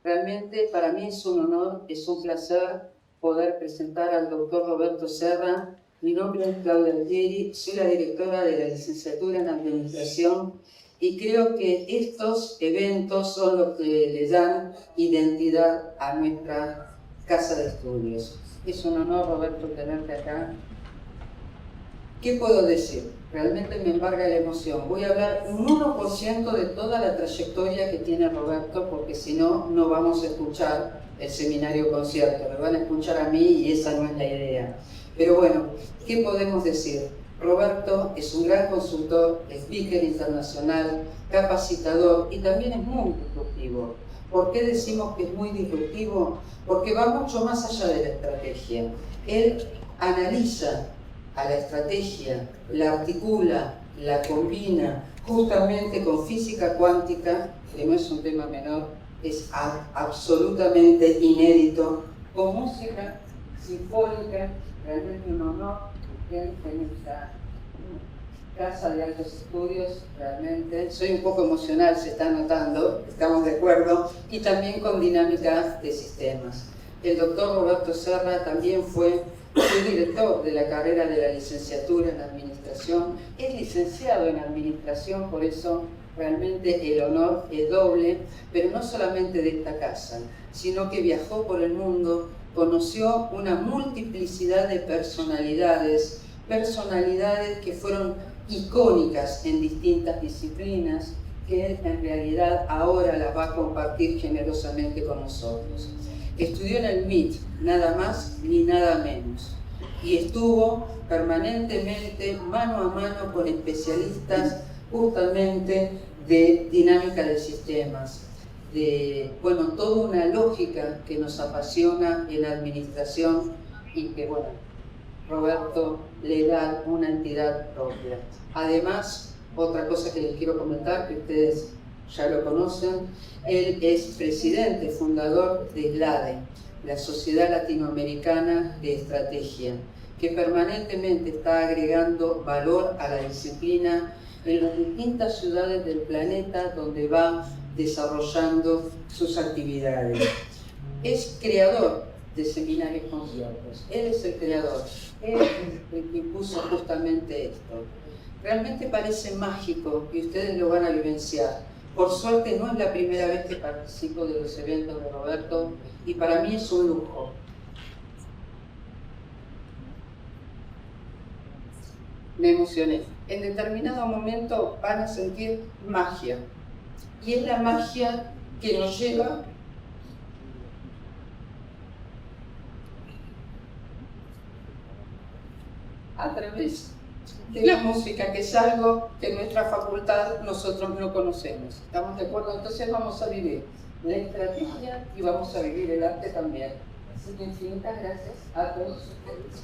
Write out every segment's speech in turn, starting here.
Realmente para mí es un honor, es un placer poder presentar al doctor Roberto Serra. Mi nombre es Claudia Altieri, soy la directora de la licenciatura en Administración y creo que estos eventos son los que le dan identidad a nuestra casa de estudios. Es un honor, Roberto, tenerte acá. ¿Qué puedo decir? Realmente me embarga la emoción. Voy a hablar un 1% de toda la trayectoria que tiene Roberto, porque si no, no vamos a escuchar el seminario concierto. Me van a escuchar a mí y esa no es la idea. Pero bueno, ¿qué podemos decir? Roberto es un gran consultor, speaker internacional, capacitador y también es muy disruptivo. ¿Por qué decimos que es muy disruptivo? Porque va mucho más allá de la estrategia. Él analiza a la estrategia, la articula, la combina justamente con física cuántica, que no es un tema menor, es absolutamente inédito, con música sinfónica. Realmente un honor que en esta casa de altos estudios, realmente. Soy un poco emocional, se está notando, estamos de acuerdo, y también con dinámica de sistemas. El doctor Roberto Serra también fue director de la carrera de la licenciatura en Administración, es licenciado en Administración, por eso realmente el honor es doble, pero no solamente de esta casa, sino que viajó por el mundo, conoció una multiplicidad de personalidades que fueron icónicas en distintas disciplinas, que él en realidad ahora las va a compartir generosamente con nosotros. Estudió en el MIT, nada más ni nada menos, y estuvo permanentemente mano a mano con especialistas justamente de dinámica de sistemas, de, bueno, toda una lógica que nos apasiona en la administración y que, bueno, Roberto le da una entidad propia. Además, otra cosa que les quiero comentar, que ustedes ya lo conocen, él es presidente, fundador de SLADE, la Sociedad Latinoamericana de Estrategia, que permanentemente está agregando valor a la disciplina en las distintas ciudades del planeta donde va desarrollando sus actividades. Es creador de seminarios conciertos, él es el creador, él es el que impuso justamente esto. Realmente parece mágico y ustedes lo van a vivenciar. Por suerte no es la primera vez que participo de los eventos de Roberto y para mí es un lujo. Me emocioné. En determinado momento van a sentir magia y es la magia que nos lleva a través de la música, que es algo que en nuestra facultad nosotros no conocemos. ¿Estamos de acuerdo? Entonces vamos a vivir la estrategia y vamos a vivir el arte también. Así que infinitas gracias a todos ustedes.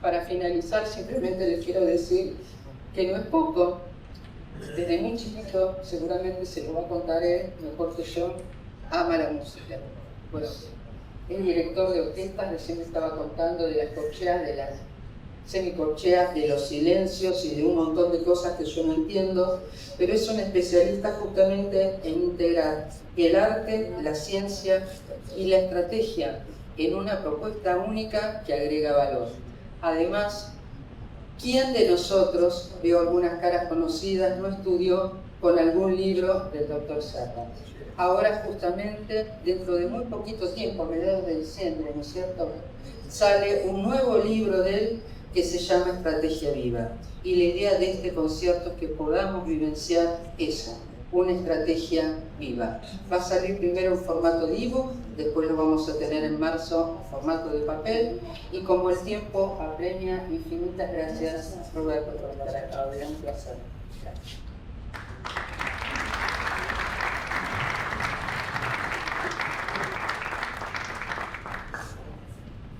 Para finalizar, simplemente les quiero decir que no es poco. Desde muy chiquito, seguramente se lo va a contar él, mejor que yo, ama la música. Bueno, es director de orquestas, recién me estaba contando de las corcheas, de las semicorcheas, de los silencios y de un montón de cosas que yo no entiendo, pero es un especialista justamente en integrar el arte, la ciencia y la estrategia en una propuesta única que agrega valor. Además, ¿quién de nosotros, veo algunas caras conocidas, no estudió con algún libro del Dr. Serra? Ahora justamente, dentro de muy poquito tiempo, a mediados de diciembre, ¿no es cierto?, sale un nuevo libro de él que se llama Estrategia Viva. Y la idea de este concierto es que podamos vivenciar eso, una estrategia viva. Va a salir primero en formato de ebook, después lo vamos a tener en marzo en formato de papel, y como el tiempo apremia, infinitas gracias, Roberto, por estar acá. Un placer. Gracias.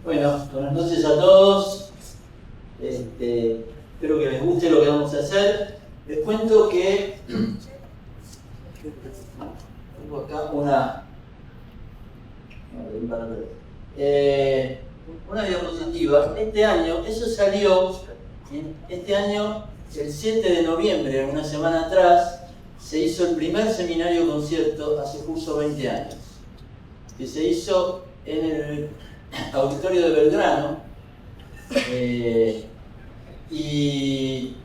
Bueno, buenas noches a todos. Espero que les guste lo que vamos a hacer. Les cuento que tengo acá una diapositiva. Este año, eso salió Este año, el 7 de noviembre, una semana atrás, se hizo el primer seminario concierto hace justo 20 años, que se hizo en el auditorio de Belgrano, y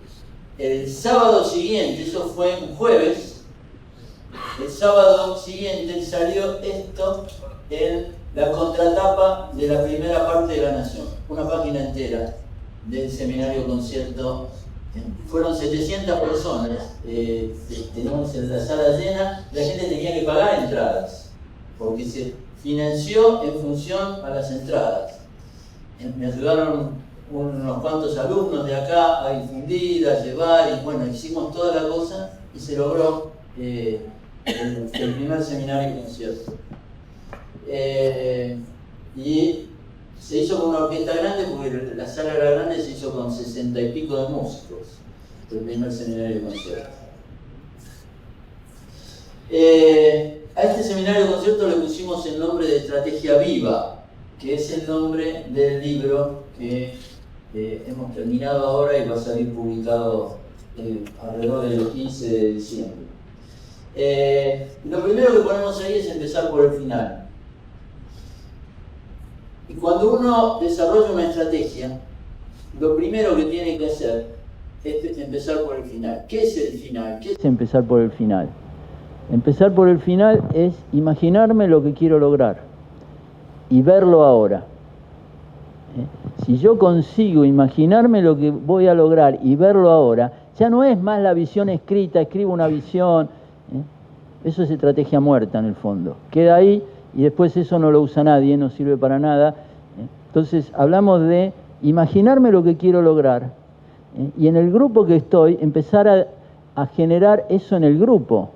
el sábado siguiente, eso fue un jueves, el sábado siguiente salió esto en la contratapa de la primera parte de La Nación, una página entera del seminario concierto. Fueron 700 personas, teníamos la sala llena, la gente tenía que pagar entradas, porque se financió en función a las entradas. Me ayudaron unos cuantos alumnos de acá a difundir, a llevar, y bueno, hicimos toda la cosa y se logró el primer seminario concierto. Y se hizo con una orquesta grande, porque la sala era grande, se hizo con 60 y pico de músicos, el primer seminario concierto. A este seminario concierto le pusimos el nombre de Estrategia Viva, que es el nombre del libro que hemos terminado ahora y va a salir publicado alrededor del 15 de diciembre. Lo primero que ponemos ahí es empezar por el final. Y cuando uno desarrolla una estrategia, lo primero que tiene que hacer es empezar por el final. ¿Qué es el final? ¿Qué es empezar por el final? Empezar por el final es imaginarme lo que quiero lograr y verlo ahora. Si yo consigo imaginarme lo que voy a lograr y verlo ahora, ya no es más la visión escrita, escribo una visión. Eso es estrategia muerta en el fondo. Queda ahí y después eso no lo usa nadie, no sirve para nada. Entonces hablamos de imaginarme lo que quiero lograr y en el grupo que estoy empezar a generar eso en el grupo.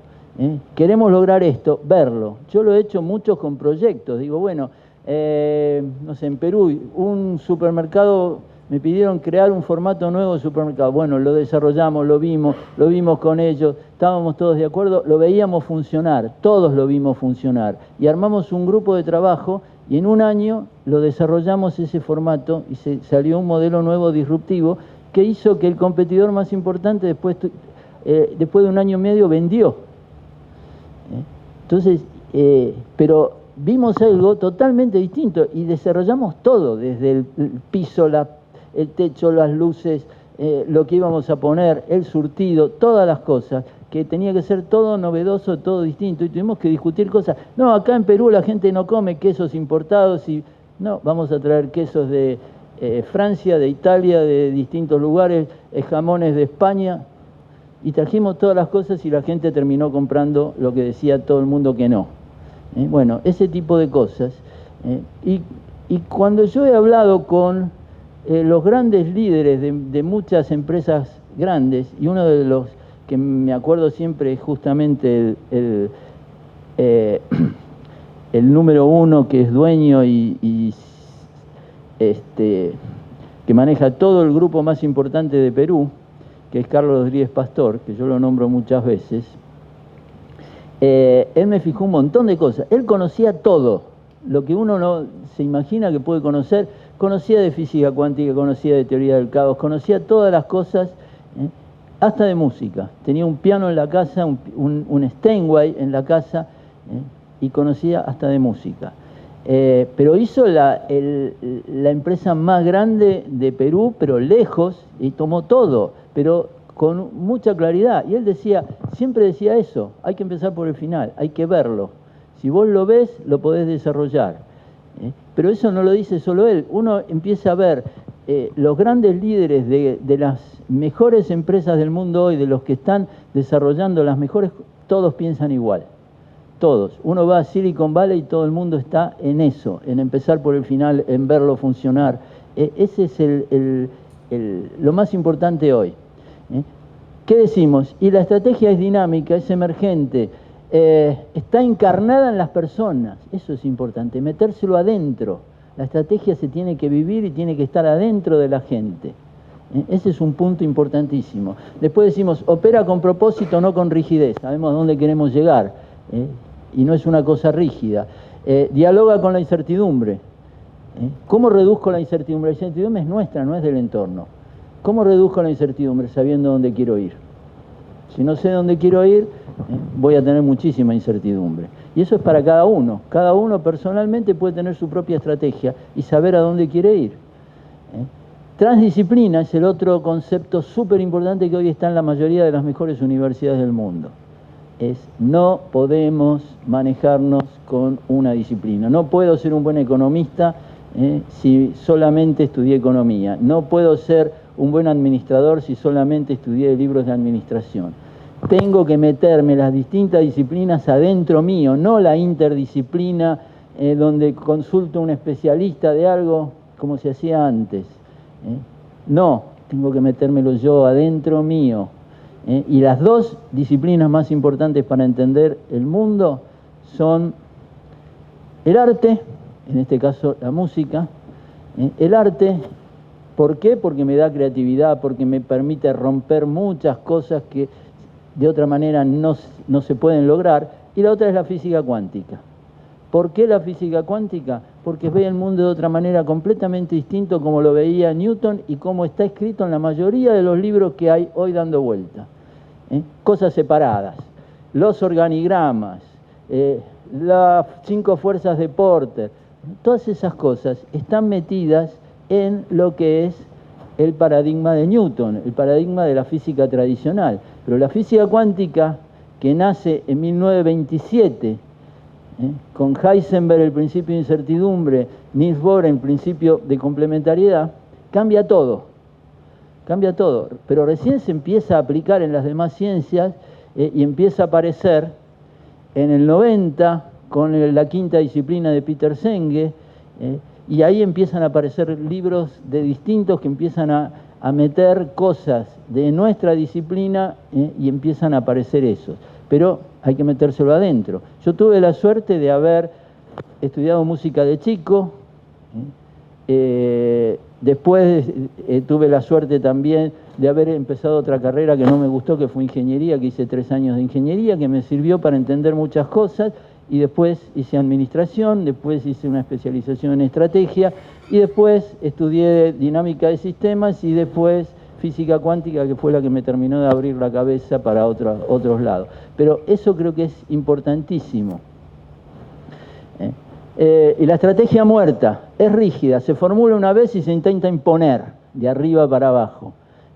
Queremos lograr esto, verlo. Yo lo he hecho muchos con proyectos. Digo, bueno, no sé, en Perú, un supermercado, me pidieron crear un formato nuevo de supermercado. Bueno, lo desarrollamos, lo vimos con ellos, estábamos todos de acuerdo, lo veíamos funcionar, todos lo vimos funcionar. Y armamos un grupo de trabajo y en un año lo desarrollamos ese formato y salió un modelo nuevo disruptivo que hizo que el competidor más importante después de un año y medio vendió. Entonces, pero vimos algo totalmente distinto y desarrollamos todo, desde el piso, el techo, las luces, lo que íbamos a poner, el surtido, todas las cosas, que tenía que ser todo novedoso, todo distinto, y tuvimos que discutir cosas. No, acá en Perú la gente no come quesos importados, y no, vamos a traer quesos de Francia, de Italia, de distintos lugares, jamones de España, y trajimos todas las cosas y la gente terminó comprando lo que decía todo el mundo que no. Bueno, ese tipo de cosas. Y cuando yo he hablado con los grandes líderes de muchas empresas grandes, y uno de los que me acuerdo siempre es justamente el número uno, que es dueño que maneja todo el grupo más importante de Perú, que es Carlos Rodríguez Pastor, que yo lo nombro muchas veces. Él me fijó un montón de cosas. Él conocía todo, lo que uno no se imagina que puede conocer. Conocía de física cuántica, conocía de teoría del caos, conocía todas las cosas, hasta de música. Tenía un piano en la casa, un Steinway en la casa, y conocía hasta de música. Pero hizo la empresa más grande de Perú, pero lejos, y tomó todo, pero con mucha claridad. Y él siempre decía eso, hay que empezar por el final, hay que verlo. Si vos lo ves, lo podés desarrollar. Pero eso no lo dice solo él. Uno empieza a ver los grandes líderes de las mejores empresas del mundo hoy, de los que están desarrollando las mejores, todos piensan igual. Todos. Uno va a Silicon Valley y todo el mundo está en eso, en empezar por el final, en verlo funcionar. Ese es lo más importante hoy. ¿Qué decimos? Y la estrategia es dinámica, es emergente, está encarnada en las personas. Eso es importante, metérselo adentro. La estrategia se tiene que vivir y tiene que estar adentro de la gente. Ese es un punto importantísimo. Después decimos, opera con propósito, no con rigidez. Sabemos a dónde queremos llegar. Y no es una cosa rígida. Dialoga con la incertidumbre. ¿Cómo reduzco la incertidumbre? La incertidumbre es nuestra, no es del entorno. ¿Cómo reduzco la incertidumbre? Sabiendo dónde quiero ir. Si no sé dónde quiero ir, voy a tener muchísima incertidumbre. Y eso es para cada uno. Cada uno personalmente puede tener su propia estrategia y saber a dónde quiere ir. Transdisciplina es el otro concepto súper importante que hoy está en la mayoría de las mejores universidades del mundo. No podemos manejarnos con una disciplina. No puedo ser un buen economista si solamente estudié economía. No puedo ser un buen administrador si solamente estudié libros de administración. Tengo que meterme las distintas disciplinas adentro mío, no la interdisciplina donde consulto a un especialista de algo como se hacía antes. No, tengo que metérmelo yo adentro mío. Y las dos disciplinas más importantes para entender el mundo son el arte, en este caso la música. El arte, ¿por qué? Porque me da creatividad, porque me permite romper muchas cosas que de otra manera no se pueden lograr. Y la otra es la física cuántica. ¿Por qué la física cuántica? Porque ve el mundo de otra manera completamente distinto como lo veía Newton y como está escrito en la mayoría de los libros que hay hoy dando vuelta. Cosas separadas, los organigramas, las 5 fuerzas de Porter, todas esas cosas están metidas en lo que es el paradigma de Newton, el paradigma de la física tradicional. Pero la física cuántica, que nace en 1927, con Heisenberg el principio de incertidumbre, Niels Bohr el principio de complementariedad, cambia todo. Cambia todo, pero recién se empieza a aplicar en las demás ciencias y empieza a aparecer en el 90 con la quinta disciplina de Peter Senge, y ahí empiezan a aparecer libros de distintos que empiezan a meter cosas de nuestra disciplina y empiezan a aparecer esos. Pero hay que metérselo adentro. Yo tuve la suerte de haber estudiado música de chico, después tuve la suerte también de haber empezado otra carrera que no me gustó, que fue ingeniería, que hice 3 años de ingeniería, que me sirvió para entender muchas cosas, y después hice administración, después hice una especialización en estrategia, y después estudié dinámica de sistemas, y después física cuántica, que fue la que me terminó de abrir la cabeza para otros lados. Pero eso creo que es importantísimo. Y la estrategia muerta es rígida, se formula una vez y se intenta imponer de arriba para abajo,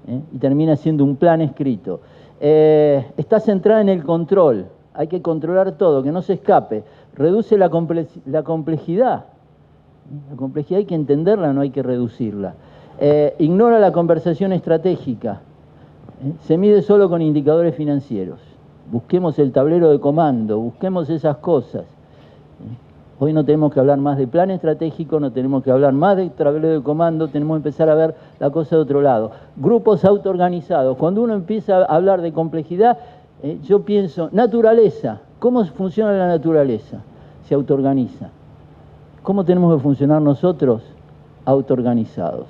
y termina siendo un plan escrito. Está centrada en el control, hay que controlar todo, que no se escape. Reduce la complejidad. La complejidad hay que entenderla, no hay que reducirla. Ignora la conversación estratégica. Se mide solo con indicadores financieros. Busquemos el tablero de comando, busquemos esas cosas. Hoy no tenemos que hablar más de plan estratégico, no tenemos que hablar más de tablero de comando, tenemos que empezar a ver la cosa de otro lado. Grupos autoorganizados. Cuando uno empieza a hablar de complejidad, yo pienso, naturaleza. ¿Cómo funciona la naturaleza? Se autoorganiza. ¿Cómo tenemos que funcionar nosotros? Autoorganizados.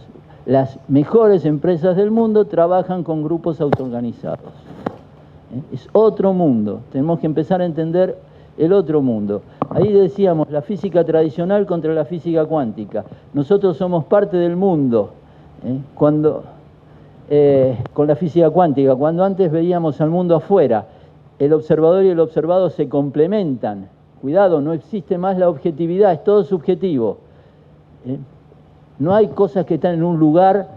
Las mejores empresas del mundo trabajan con grupos autoorganizados. Es otro mundo. Tenemos que empezar a entender el otro mundo. Ahí decíamos la física tradicional contra la física cuántica. Nosotros somos parte del mundo con la física cuántica. Cuando antes veíamos al mundo afuera, el observador y el observado se complementan. Cuidado, no existe más la objetividad, es todo subjetivo. No hay cosas que están en un lugar,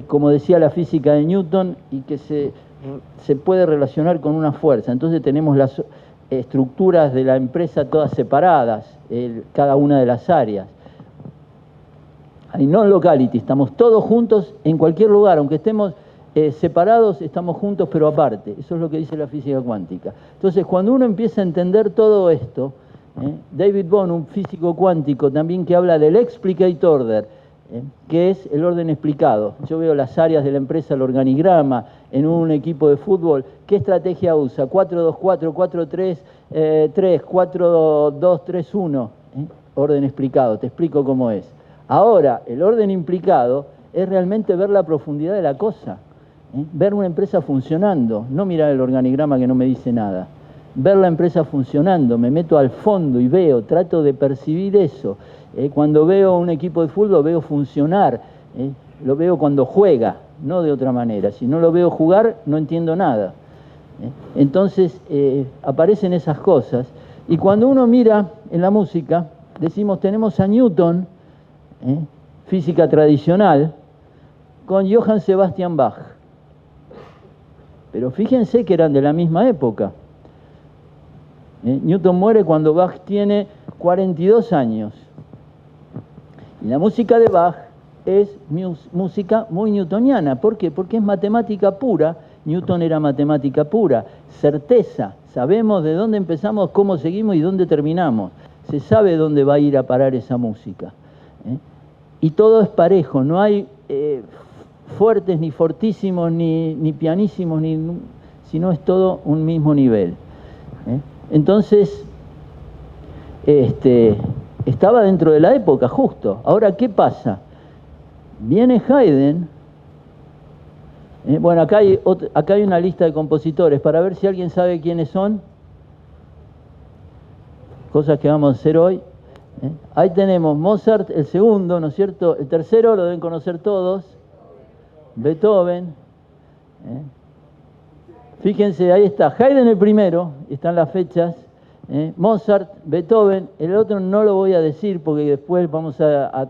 como decía la física de Newton, y que se puede relacionar con una fuerza. Entonces tenemos las estructuras de la empresa todas separadas, cada una de las áreas. Hay non-locality, estamos todos juntos en cualquier lugar, aunque estemos separados, estamos juntos pero aparte. Eso es lo que dice la física cuántica. Entonces, cuando uno empieza a entender todo esto, David Bohm, un físico cuántico también que habla del explicate order, que es el orden explicado. Yo veo las áreas de la empresa, el organigrama, en un equipo de fútbol, ¿qué estrategia usa? 4-2-4, 4-3-3, 4-2-3-1, orden explicado, te explico cómo es. Ahora, el orden implicado es realmente ver la profundidad de la cosa, ver una empresa funcionando, no mirar el organigrama que no me dice nada. Ver la empresa funcionando, me meto al fondo y veo, trato de percibir eso. Cuando veo un equipo de fútbol, veo funcionar. lo veo cuando juega, no de otra manera. Si no lo veo jugar, no entiendo nada. Entonces aparecen esas cosas. Y cuando uno mira en la música, decimos, tenemos a Newton, física tradicional, con Johann Sebastian Bach. Pero fíjense que eran de la misma época. Newton muere cuando Bach tiene 42 años. Y la música de Bach es música muy newtoniana. ¿Por qué? Porque es matemática pura. Newton era matemática pura. Certeza. Sabemos de dónde empezamos, cómo seguimos y dónde terminamos. Se sabe dónde va a ir a parar esa música. Y todo es parejo. No hay fuertes, ni fortísimos, ni pianísimos, sino es todo un mismo nivel. Entonces, estaba dentro de la época, justo. Ahora, ¿qué pasa? Viene Haydn. Bueno, acá hay una lista de compositores, para ver si alguien sabe quiénes son. Cosas que vamos a hacer hoy. Ahí tenemos Mozart, el segundo, ¿no es cierto? El tercero lo deben conocer todos. Beethoven. Fíjense, ahí está Haydn el primero, están las fechas. Mozart, Beethoven, el otro no lo voy a decir porque después vamos a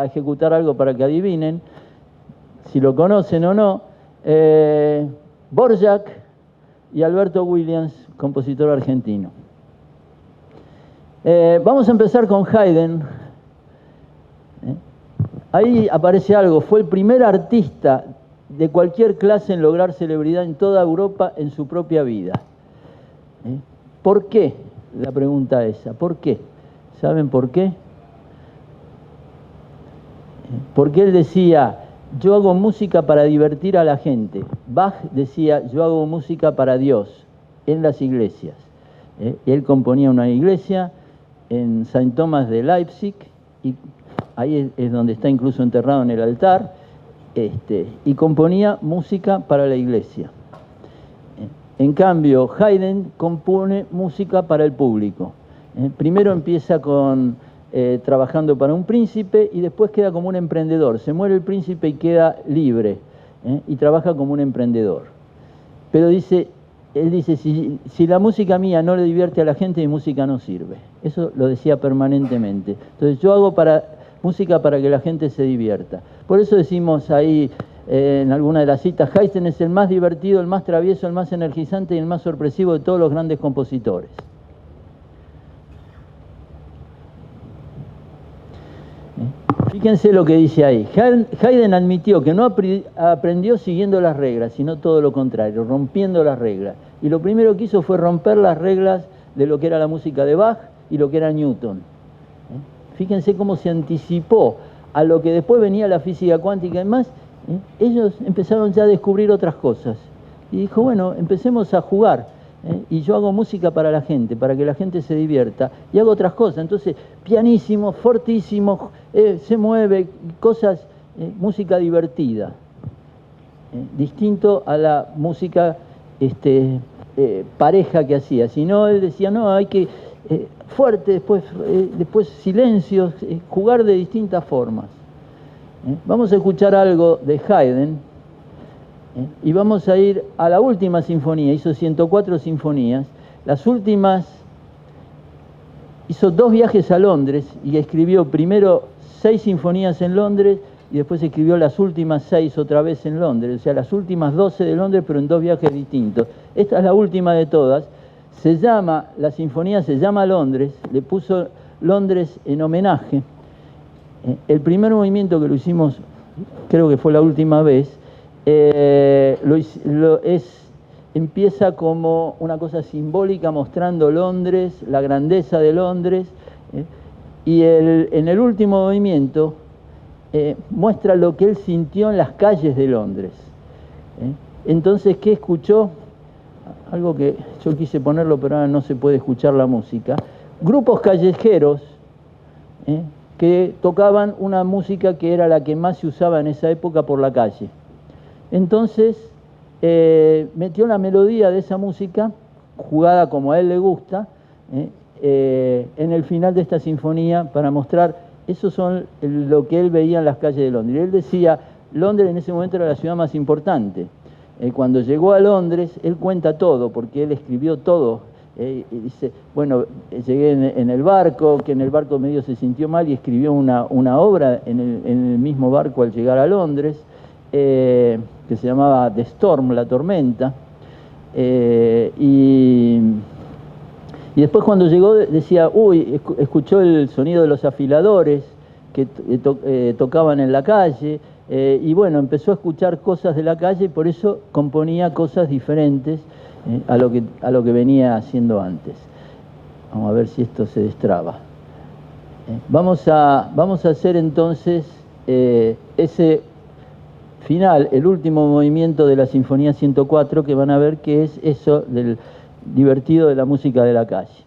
ejecutar algo para que adivinen si lo conocen o no. Dvorak y Alberto Williams, compositor argentino. Vamos a empezar con Haydn. Ahí aparece algo, fue el primer artista de cualquier clase en lograr celebridad en toda Europa en su propia vida. ¿Por qué? La pregunta esa, ¿por qué? ¿Saben por qué? Porque él decía, yo hago música para divertir a la gente. Bach decía, yo hago música para Dios, en las iglesias. Él componía una iglesia en Saint Thomas de Leipzig, y ahí es donde está incluso enterrado en el altar, y componía música para la iglesia. En cambio, Haydn compone música para el público. Primero empieza trabajando para un príncipe y después queda como un emprendedor. Se muere el príncipe y queda libre, y trabaja como un emprendedor. Pero él dice, si la música mía no le divierte a la gente, mi música no sirve. Eso lo decía permanentemente. Entonces yo hago música para que la gente se divierta. Por eso decimos ahí en alguna de las citas, Haydn es el más divertido, el más travieso, el más energizante y el más sorpresivo de todos los grandes compositores. Fíjense lo que dice ahí. Haydn admitió que no aprendió siguiendo las reglas, sino todo lo contrario, rompiendo las reglas. Y lo primero que hizo fue romper las reglas de lo que era la música de Bach y lo que era Newton. Fíjense cómo se anticipó a lo que después venía la física cuántica y más. Ellos empezaron ya a descubrir otras cosas. Y dijo, bueno, empecemos a jugar. Y yo hago música para la gente, para que la gente se divierta. Y hago otras cosas. Entonces, pianísimo, fortísimo, se mueve, cosas, música divertida. Distinto a la música pareja que hacía. Si no, él decía, no, hay que fuerte, después silencios, jugar de distintas formas. Vamos a escuchar algo de Haydn y vamos a ir a la última sinfonía. Hizo 104 sinfonías. Las últimas, hizo 2 viajes a Londres y escribió primero 6 sinfonías en Londres y después escribió las últimas 6 otra vez en Londres. O sea, las últimas 12 de Londres, pero en 2 viajes distintos. Esta es la última de todas. La sinfonía se llama Londres, le puso Londres en homenaje. El primer movimiento que lo hicimos, creo que fue la última vez, empieza como una cosa simbólica mostrando Londres, la grandeza de Londres, y en el último movimiento muestra lo que él sintió en las calles de Londres. Entonces, ¿qué escuchó? Algo que yo quise ponerlo, pero ahora no se puede escuchar la música. Grupos callejeros que tocaban una música que era la que más se usaba en esa época por la calle. Entonces, metió la melodía de esa música, jugada como a él le gusta, en el final de esta sinfonía para mostrar, eso son lo que él veía en las calles de Londres. Él decía, Londres en ese momento era la ciudad más importante. Cuando llegó a Londres, él cuenta todo, porque él escribió todo. Y dice, bueno, llegué en el barco, que en el barco medio se sintió mal y escribió una obra en el mismo barco al llegar a Londres, que se llamaba The Storm, la tormenta. Y después cuando llegó decía, uy, escuchó el sonido de los afiladores que tocaban en la calle, y bueno, empezó a escuchar cosas de la calle y por eso componía cosas diferentes a lo que venía haciendo antes. Vamos a ver si esto se destraba. Vamos a hacer entonces ese final, el último movimiento de la Sinfonía 104, que van a ver que es eso del divertido de la música de la calle.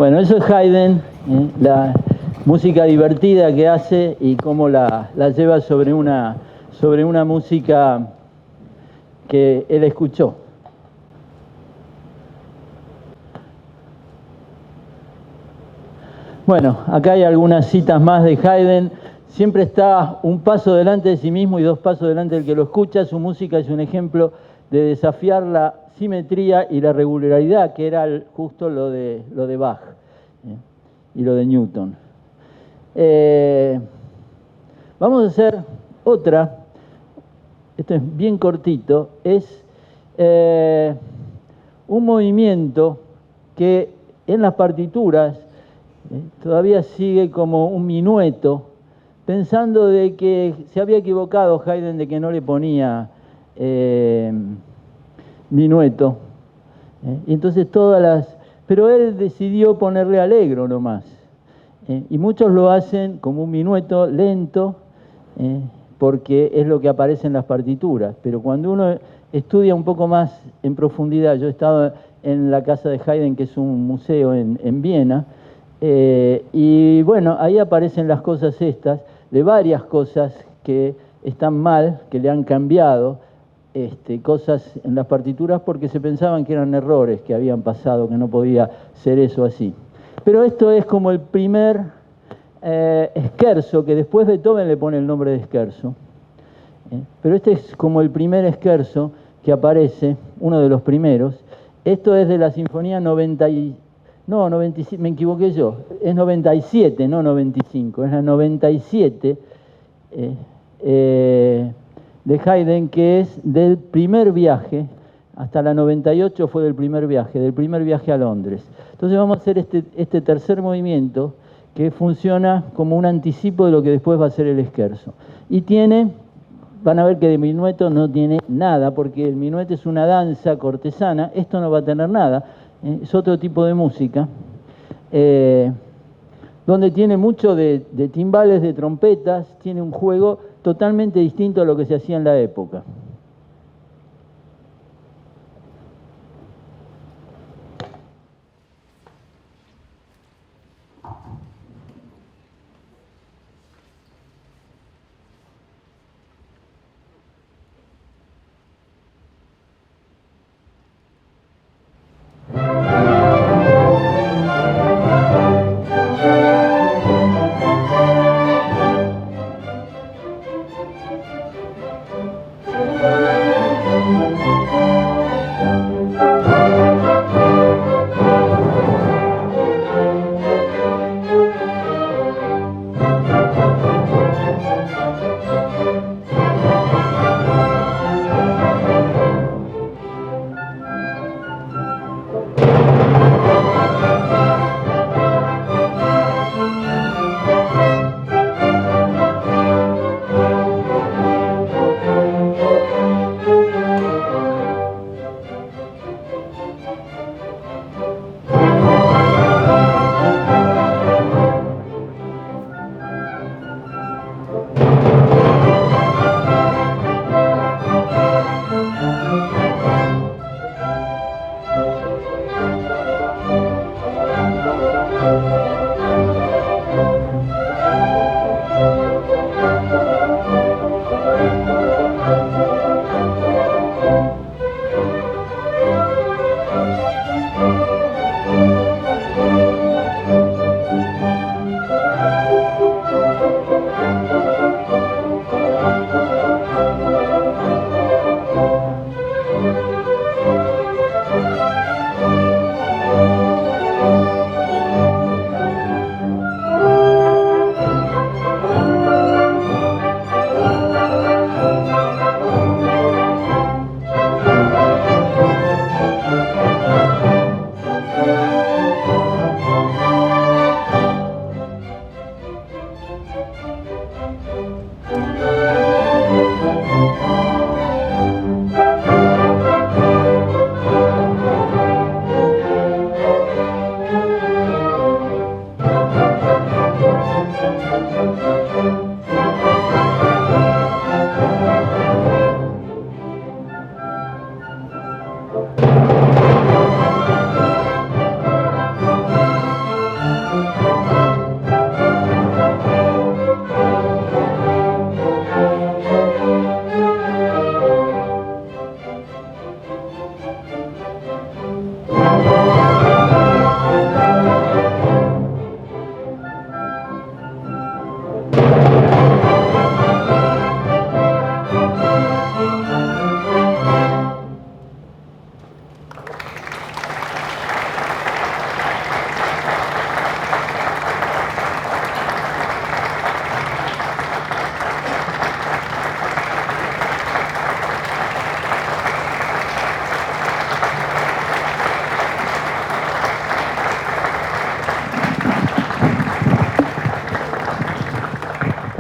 Bueno, eso es Haydn, la música divertida que hace y cómo la lleva sobre una música que él escuchó. Bueno, acá hay algunas citas más de Haydn. Siempre está un paso delante de sí mismo y dos pasos delante del que lo escucha. Su música es un ejemplo de desafiar la simetría y la regularidad, que era justo lo de Bach y lo de Newton. Vamos a hacer otra. Esto es bien cortito. Es un movimiento que en las partituras todavía sigue como un minueto, pensando de que se había equivocado Haydn de que no le ponía minueto. Y entonces pero él decidió ponerle allegro nomás. Y muchos lo hacen como un minueto lento, porque es lo que aparece en las partituras. Pero cuando uno estudia un poco más en profundidad, yo he estado en la casa de Haydn, que es un museo en Viena, y bueno, ahí aparecen las cosas estas, de varias cosas que están mal, que le han cambiado cosas en las partituras porque se pensaban que eran errores que habían pasado, que no podía ser eso así. Pero esto es como el primer scherzo, que después Beethoven le pone el nombre de scherzo. Pero este es como el primer scherzo que aparece, uno de los primeros. Esto es de la Sinfonía 95, me equivoqué yo, es 97, no 95, es la 97 de Haydn, que es del primer viaje, hasta la 98 fue del primer viaje a Londres. Entonces vamos a hacer este tercer movimiento que funciona como un anticipo de lo que después va a ser el scherzo. Y van a ver que de minueto no tiene nada, porque el minueto es una danza cortesana, esto no va a tener nada, es otro tipo de música, donde tiene mucho de timbales, de trompetas, tiene un juego totalmente distinto a lo que se hacía en la época.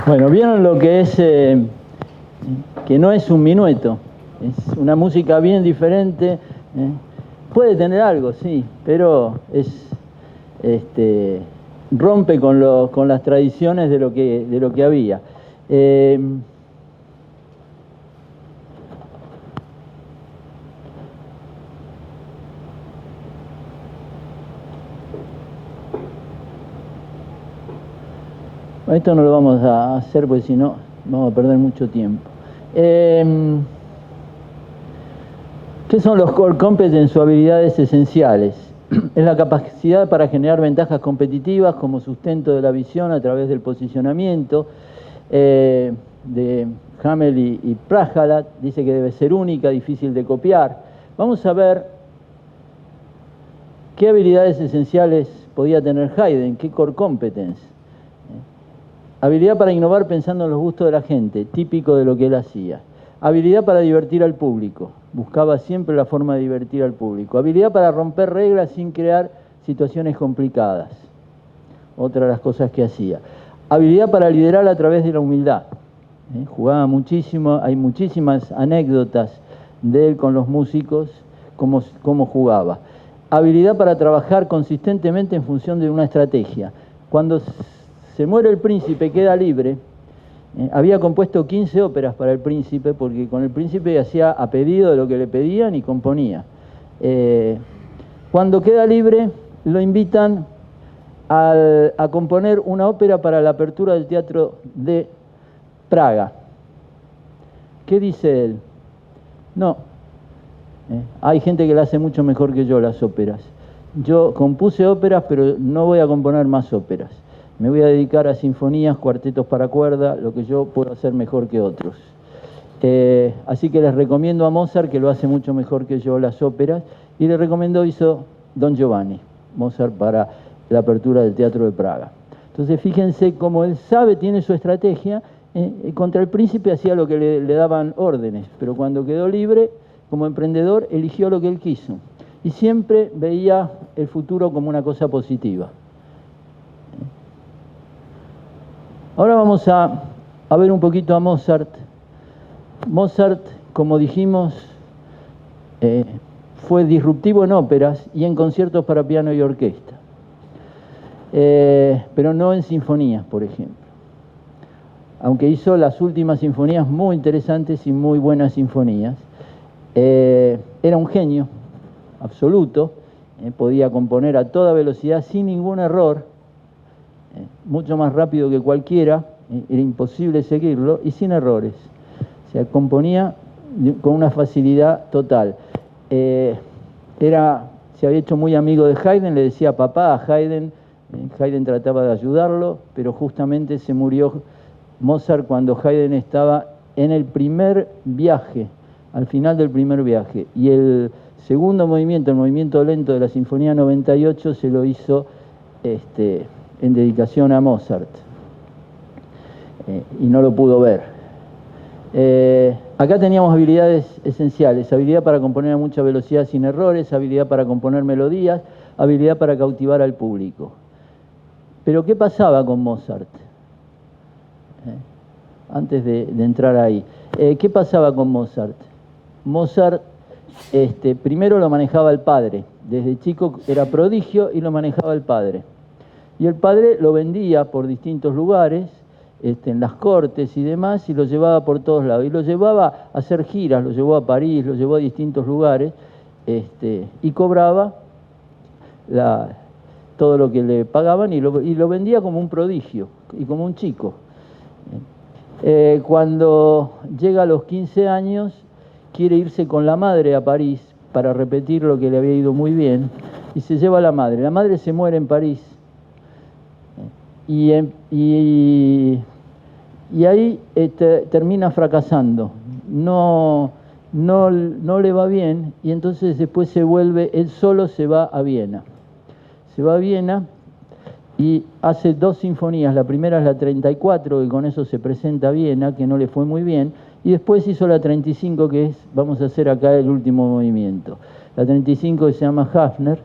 Bueno, vieron lo que es, que no es un minueto, es una música bien diferente. Puede tener algo, sí, pero rompe con las tradiciones de lo que había. Esto no lo vamos a hacer porque si no vamos a perder mucho tiempo. ¿Qué son los core competence o habilidades esenciales? Es la capacidad para generar ventajas competitivas como sustento de la visión a través del posicionamiento. De Hamel y Prajalat dice que debe ser única, difícil de copiar. Vamos a ver qué habilidades esenciales podía tener Haydn, qué core competence. Habilidad para innovar pensando en los gustos de la gente, típico de lo que él hacía. Habilidad para divertir al público, buscaba siempre la forma de divertir al público. Habilidad para romper reglas sin crear situaciones complicadas, otra de las cosas que hacía. Habilidad para liderar a través de la humildad. Jugaba muchísimo, hay muchísimas anécdotas de él con los músicos, cómo jugaba. Habilidad para trabajar consistentemente en función de una estrategia. Cuando se muere el príncipe, queda libre. Había compuesto 15 óperas para el príncipe, porque con el príncipe hacía a pedido de lo que le pedían y componía. Cuando queda libre, lo invitan a componer una ópera para la apertura del Teatro de Praga. ¿Qué dice él? No, hay gente que la hace mucho mejor que yo las óperas. Yo compuse óperas, pero no voy a componer más óperas. Me voy a dedicar a sinfonías, cuartetos para cuerda, lo que yo puedo hacer mejor que otros. Así que les recomiendo a Mozart, que lo hace mucho mejor que yo las óperas, y le recomiendo hizo Don Giovanni, Mozart para la apertura del Teatro de Praga. Entonces fíjense cómo él sabe, tiene su estrategia. Contra el príncipe hacía lo que le daban órdenes, pero cuando quedó libre, como emprendedor, eligió lo que él quiso. Y siempre veía el futuro como una cosa positiva. Ahora vamos a ver un poquito a Mozart. Mozart, como dijimos, fue disruptivo en óperas y en conciertos para piano y orquesta, pero no en sinfonías, por ejemplo. Aunque hizo las últimas sinfonías muy interesantes y muy buenas sinfonías, era un genio absoluto, podía componer a toda velocidad sin ningún error, mucho más rápido que cualquiera, era imposible seguirlo, y sin errores. O sea, componía con una facilidad total. Se había hecho muy amigo de Haydn, le decía papá a Haydn. Haydn trataba de ayudarlo, pero justamente se murió Mozart cuando Haydn estaba en el primer viaje, al final del primer viaje. Y el segundo movimiento, el movimiento lento de la Sinfonía 98, se lo hizo en dedicación a Mozart, y no lo pudo ver. Acá teníamos habilidades esenciales: habilidad para componer a mucha velocidad sin errores, habilidad para componer melodías, habilidad para cautivar al público. Pero ¿qué pasaba con Mozart? Antes de entrar ahí, ¿qué pasaba con Mozart? Mozart primero lo manejaba el padre. Desde chico era prodigio y lo manejaba el padre. Y el padre lo vendía por distintos lugares, en las cortes y demás, y lo llevaba por todos lados. Y lo llevaba a hacer giras, lo llevó a París, lo llevó a distintos lugares, y cobraba todo lo que le pagaban y lo vendía como un prodigio y como un chico. Cuando llega a los 15 años, quiere irse con la madre a París para repetir lo que le había ido muy bien, y se lleva a la madre. La madre se muere en París. Y ahí termina fracasando, no le va bien, y entonces después él solo se va a Viena. Se va a Viena y hace 2 sinfonías. La primera es la 34, y con eso se presenta a Viena, que no le fue muy bien, y después hizo la 35, que vamos a hacer acá el último movimiento. La 35, que se llama Hafner.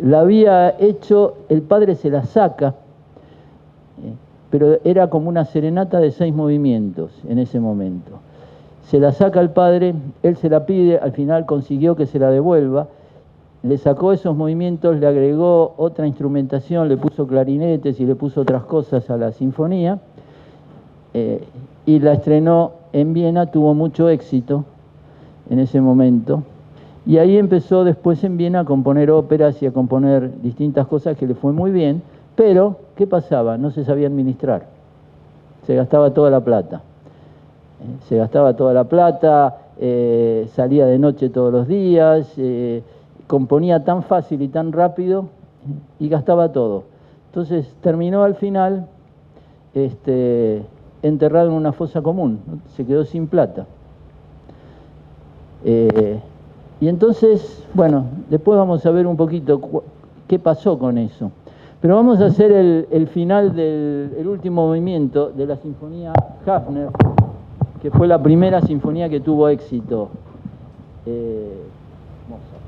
La había hecho, el padre se la saca, pero era como una serenata de 6 movimientos en ese momento. Se la saca el padre, él se la pide, al final consiguió que se la devuelva, le sacó esos movimientos, le agregó otra instrumentación, le puso clarinetes y le puso otras cosas a la sinfonía, y la estrenó en Viena, tuvo mucho éxito en ese momento, y ahí empezó después en Viena a componer óperas y a componer distintas cosas que le fue muy bien, pero ¿qué pasaba? No se sabía administrar, se gastaba toda la plata. Salía de noche todos los días, componía tan fácil y tan rápido y gastaba todo. Entonces terminó al final enterrado en una fosa común, ¿no? Se quedó sin plata. Y entonces, bueno, después vamos a ver un poquito qué pasó con eso. Pero vamos a hacer el final del último movimiento de la Sinfonía Hafner, que fue la primera sinfonía que tuvo éxito. Mozart.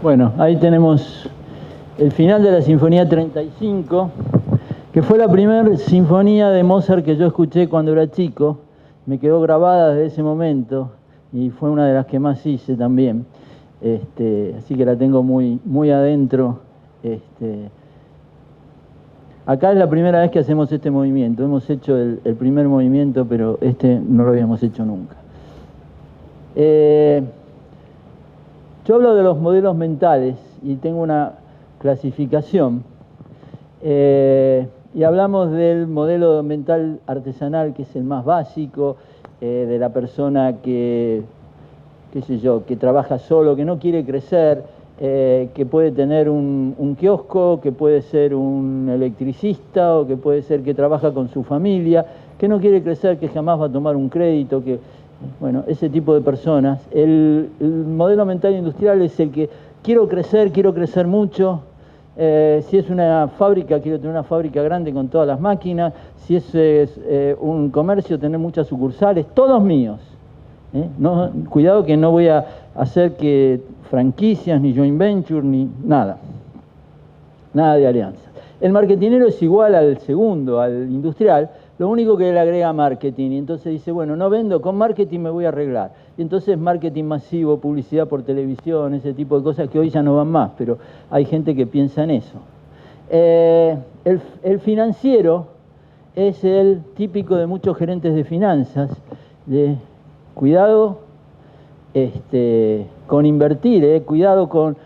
Bueno, ahí tenemos el final de la Sinfonía 35, que fue la primera sinfonía de Mozart que yo escuché cuando era chico. Me quedó grabada desde ese momento y fue una de las que más hice también. Así que la tengo muy, muy adentro. Acá es la primera vez que hacemos este movimiento. Hemos hecho el primer movimiento, pero no lo habíamos hecho nunca. Yo hablo de los modelos mentales y tengo una clasificación. Y hablamos del modelo mental artesanal, que es el más básico, de la persona que, qué sé yo, que trabaja solo, que no quiere crecer, que puede tener un kiosco, que puede ser un electricista, o que puede ser que trabaja con su familia, que no quiere crecer, que jamás va a tomar un crédito, bueno, ese tipo de personas. El modelo mental industrial es el que quiero crecer mucho. Si es una fábrica, quiero tener una fábrica grande con todas las máquinas. Si es un comercio, tener muchas sucursales, todos míos. No, cuidado que no voy a hacer que franquicias, ni joint venture, ni nada. Nada de alianza. El marketinero es igual al segundo, al industrial, lo único que le agrega marketing. Y entonces dice, bueno, no vendo, con marketing me voy a arreglar. Y entonces marketing masivo, publicidad por televisión, ese tipo de cosas que hoy ya no van más, pero hay gente que piensa en eso. El financiero es el típico de muchos gerentes de finanzas, de cuidado con invertir, cuidado con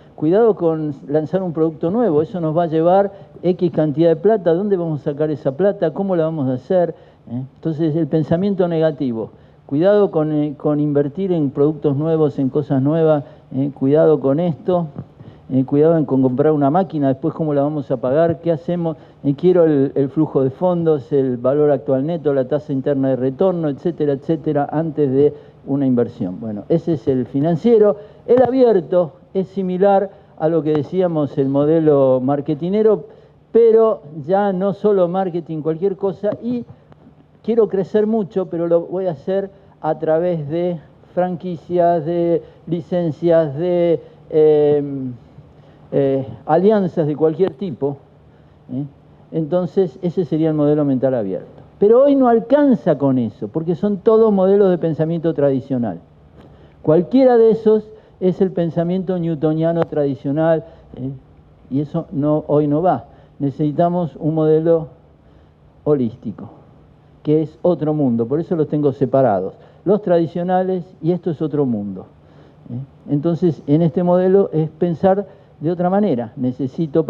lanzar un producto nuevo, eso nos va a llevar X cantidad de plata, ¿dónde vamos a sacar esa plata? ¿Cómo la vamos a hacer? Entonces el pensamiento negativo, cuidado con invertir en productos nuevos, en cosas nuevas, cuidado con esto, cuidado con comprar una máquina, después cómo la vamos a pagar, qué hacemos, quiero el flujo de fondos, el valor actual neto, la tasa interna de retorno, etcétera, etcétera, antes de una inversión. Bueno, ese es el financiero. El abierto es similar a lo que decíamos el modelo marketinero, pero ya no solo marketing, cualquier cosa, y quiero crecer mucho, pero lo voy a hacer a través de franquicias, de licencias, de alianzas de cualquier tipo. Entonces, ese sería el modelo mental abierto. Pero hoy no alcanza con eso, porque son todos modelos de pensamiento tradicional. Cualquiera de esos es el pensamiento newtoniano tradicional, y eso hoy no va. Necesitamos un modelo holístico, que es otro mundo, por eso los tengo separados. Los tradicionales y esto es otro mundo. Entonces, en este modelo es pensar de otra manera. Necesito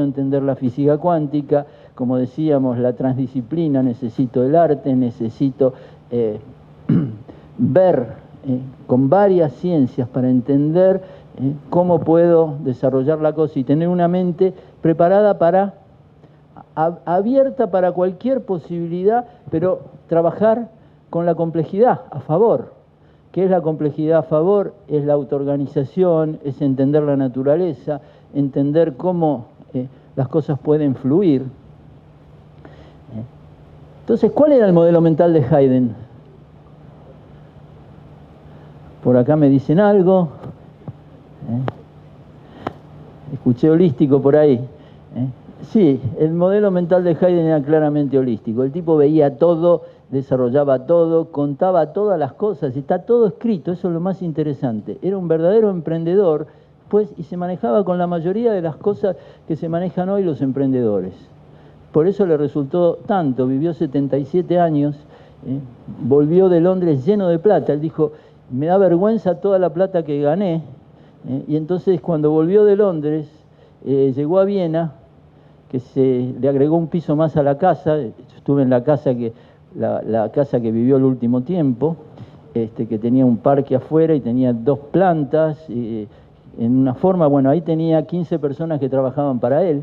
entender la física cuántica, como decíamos, la transdisciplina, necesito el arte, necesito ver con varias ciencias para entender cómo puedo desarrollar la cosa y tener una mente preparada abierta para cualquier posibilidad, pero trabajar con la complejidad a favor. ¿Qué es la complejidad a favor? Es la autoorganización, es entender la naturaleza, entender cómo las cosas pueden fluir. Entonces, ¿cuál era el modelo mental de Haydn? Por acá me dicen algo. Escuché holístico por ahí. Sí, el modelo mental de Haydn era claramente holístico. El tipo veía todo, desarrollaba todo, contaba todas las cosas, y está todo escrito, eso es lo más interesante. Era un verdadero emprendedor, pues, y se manejaba con la mayoría de las cosas que se manejan hoy los emprendedores. Por eso le resultó tanto, vivió 77 años, volvió de Londres lleno de plata. Él dijo, me da vergüenza toda la plata que gané, y entonces cuando volvió de Londres, llegó a Viena, que le agregó un piso más a la casa. Estuve en la casa la casa que vivió el último tiempo, que tenía un parque afuera y tenía 2 plantas, en una forma, bueno, ahí tenía 15 personas que trabajaban para él,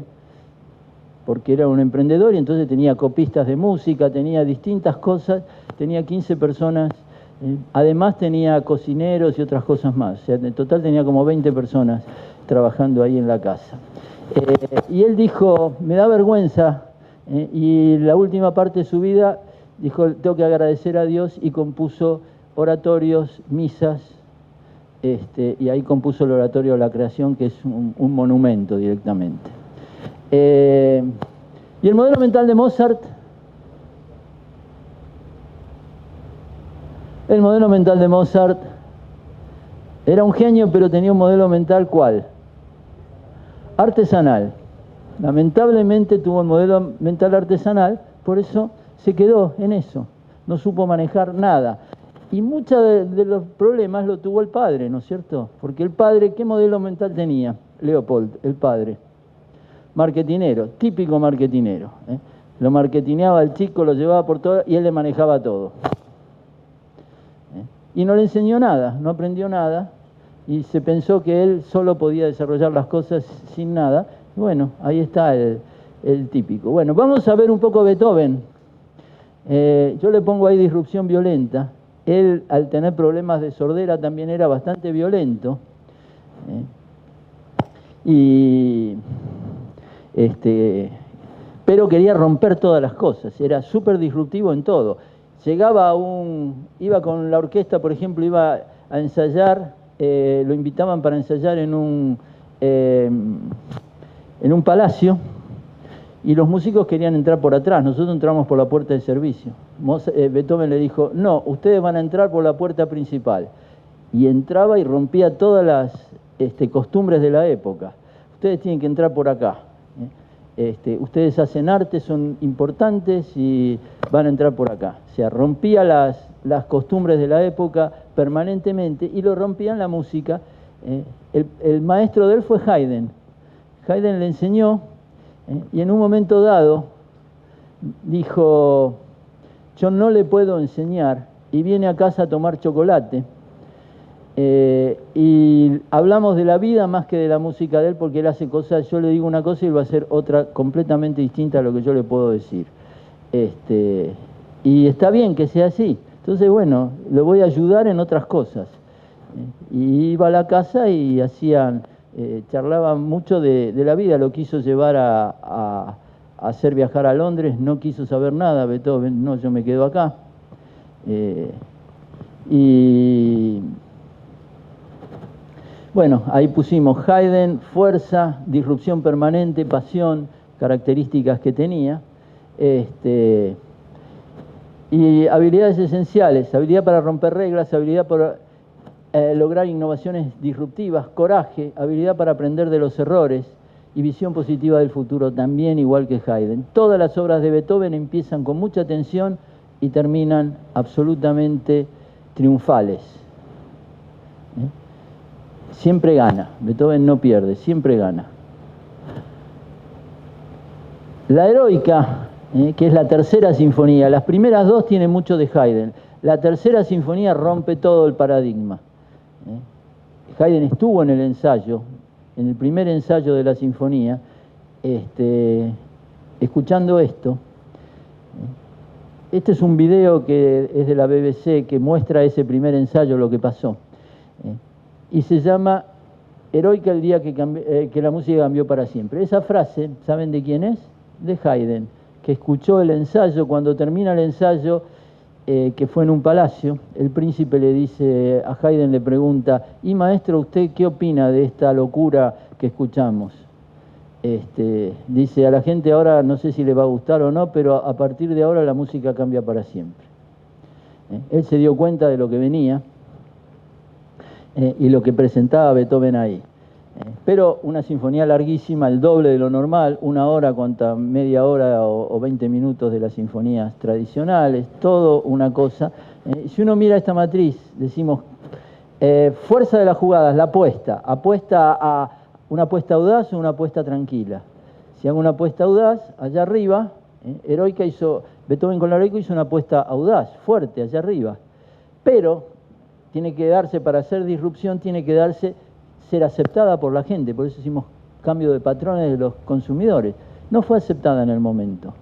porque era un emprendedor, y entonces tenía copistas de música, tenía distintas cosas, tenía 15 personas, además tenía cocineros y otras cosas más, o sea, en total tenía como 20 personas trabajando ahí en la casa. Y él dijo, me da vergüenza, y la última parte de su vida dijo, tengo que agradecer a Dios, y compuso oratorios, misas, y ahí compuso el Oratorio de la Creación, que es un monumento directamente. Y el modelo mental de Mozart, era un genio, pero tenía un modelo mental, ¿cuál? Artesanal. Lamentablemente tuvo un modelo mental artesanal, por eso se quedó en eso, no supo manejar nada. Y muchos de los problemas lo tuvo el padre, ¿no es cierto? Porque el padre, ¿qué modelo mental tenía? Leopold, el padre. Marketinero, típico marketinero. Lo marketineaba al chico, lo llevaba por todo y él le manejaba todo. Y no le enseñó nada, no aprendió nada, y se pensó que él solo podía desarrollar las cosas sin nada. Bueno, ahí está el típico. Bueno, vamos a ver un poco Beethoven. Yo le pongo ahí disrupción violenta. Él, al tener problemas de sordera, también era bastante violento. Pero quería romper todas las cosas, era súper disruptivo en todo. Iba con la orquesta, por ejemplo, iba a ensayar, lo invitaban para ensayar en un palacio, y los músicos querían entrar por atrás, nosotros entramos por la puerta de servicio. Beethoven le dijo, no, ustedes van a entrar por la puerta principal. Y entraba y rompía todas las costumbres de la época. Ustedes tienen que entrar por acá. Ustedes hacen arte, son importantes y van a entrar por acá. O sea, rompía las costumbres de la época permanentemente, y lo rompía en la música. El maestro de él fue Haydn. Haydn le enseñó, y en un momento dado dijo, yo no le puedo enseñar, y viene a casa a tomar chocolate. Y hablamos de la vida más que de la música de él, porque él hace cosas, yo le digo una cosa y él va a hacer otra completamente distinta a lo que yo le puedo decir. Y está bien que sea así. Entonces, bueno, le voy a ayudar en otras cosas. Y iba a la casa y charlaban mucho de la vida. Lo quiso llevar a hacer viajar a Londres, no quiso saber nada. Beethoven, no, yo me quedo acá. Bueno, ahí pusimos Haydn, fuerza, disrupción permanente, pasión, características que tenía. Y habilidades esenciales, habilidad para romper reglas, habilidad para lograr innovaciones disruptivas, coraje, habilidad para aprender de los errores y visión positiva del futuro, también igual que Haydn. Todas las obras de Beethoven empiezan con mucha tensión y terminan absolutamente triunfales. Siempre gana, Beethoven no pierde, siempre gana. La Heroica, que es la tercera sinfonía, las primeras dos tienen mucho de Haydn, la tercera sinfonía rompe todo el paradigma. Haydn estuvo en el ensayo, en el primer ensayo de la sinfonía, escuchando esto. Este es un video que es de la BBC que muestra ese primer ensayo, lo que pasó. Y se llama Heroica el día que la música cambió para siempre. Esa frase, ¿saben de quién es? De Haydn, que escuchó el ensayo. Cuando termina el ensayo, que fue en un palacio, el príncipe le dice a Haydn, le pregunta, y maestro, ¿usted qué opina de esta locura que escuchamos? Dice, a la gente ahora no sé si le va a gustar o no, pero a partir de ahora la música cambia para siempre. Él se dio cuenta de lo que venía y lo que presentaba Beethoven ahí. Pero una sinfonía larguísima, el doble de lo normal, 1 hora contra media hora o 20 minutos de las sinfonías tradicionales, todo una cosa. Si uno mira esta matriz, decimos, fuerza de las jugadas, la apuesta a una apuesta audaz o una apuesta tranquila. Si hago una apuesta audaz, allá arriba, Beethoven con la Heroica hizo una apuesta audaz, fuerte, allá arriba. Pero tiene que darse, para hacer disrupción, tiene que darse ser aceptada por la gente, por eso hicimos cambio de patrones de los consumidores. No fue aceptada en el momento.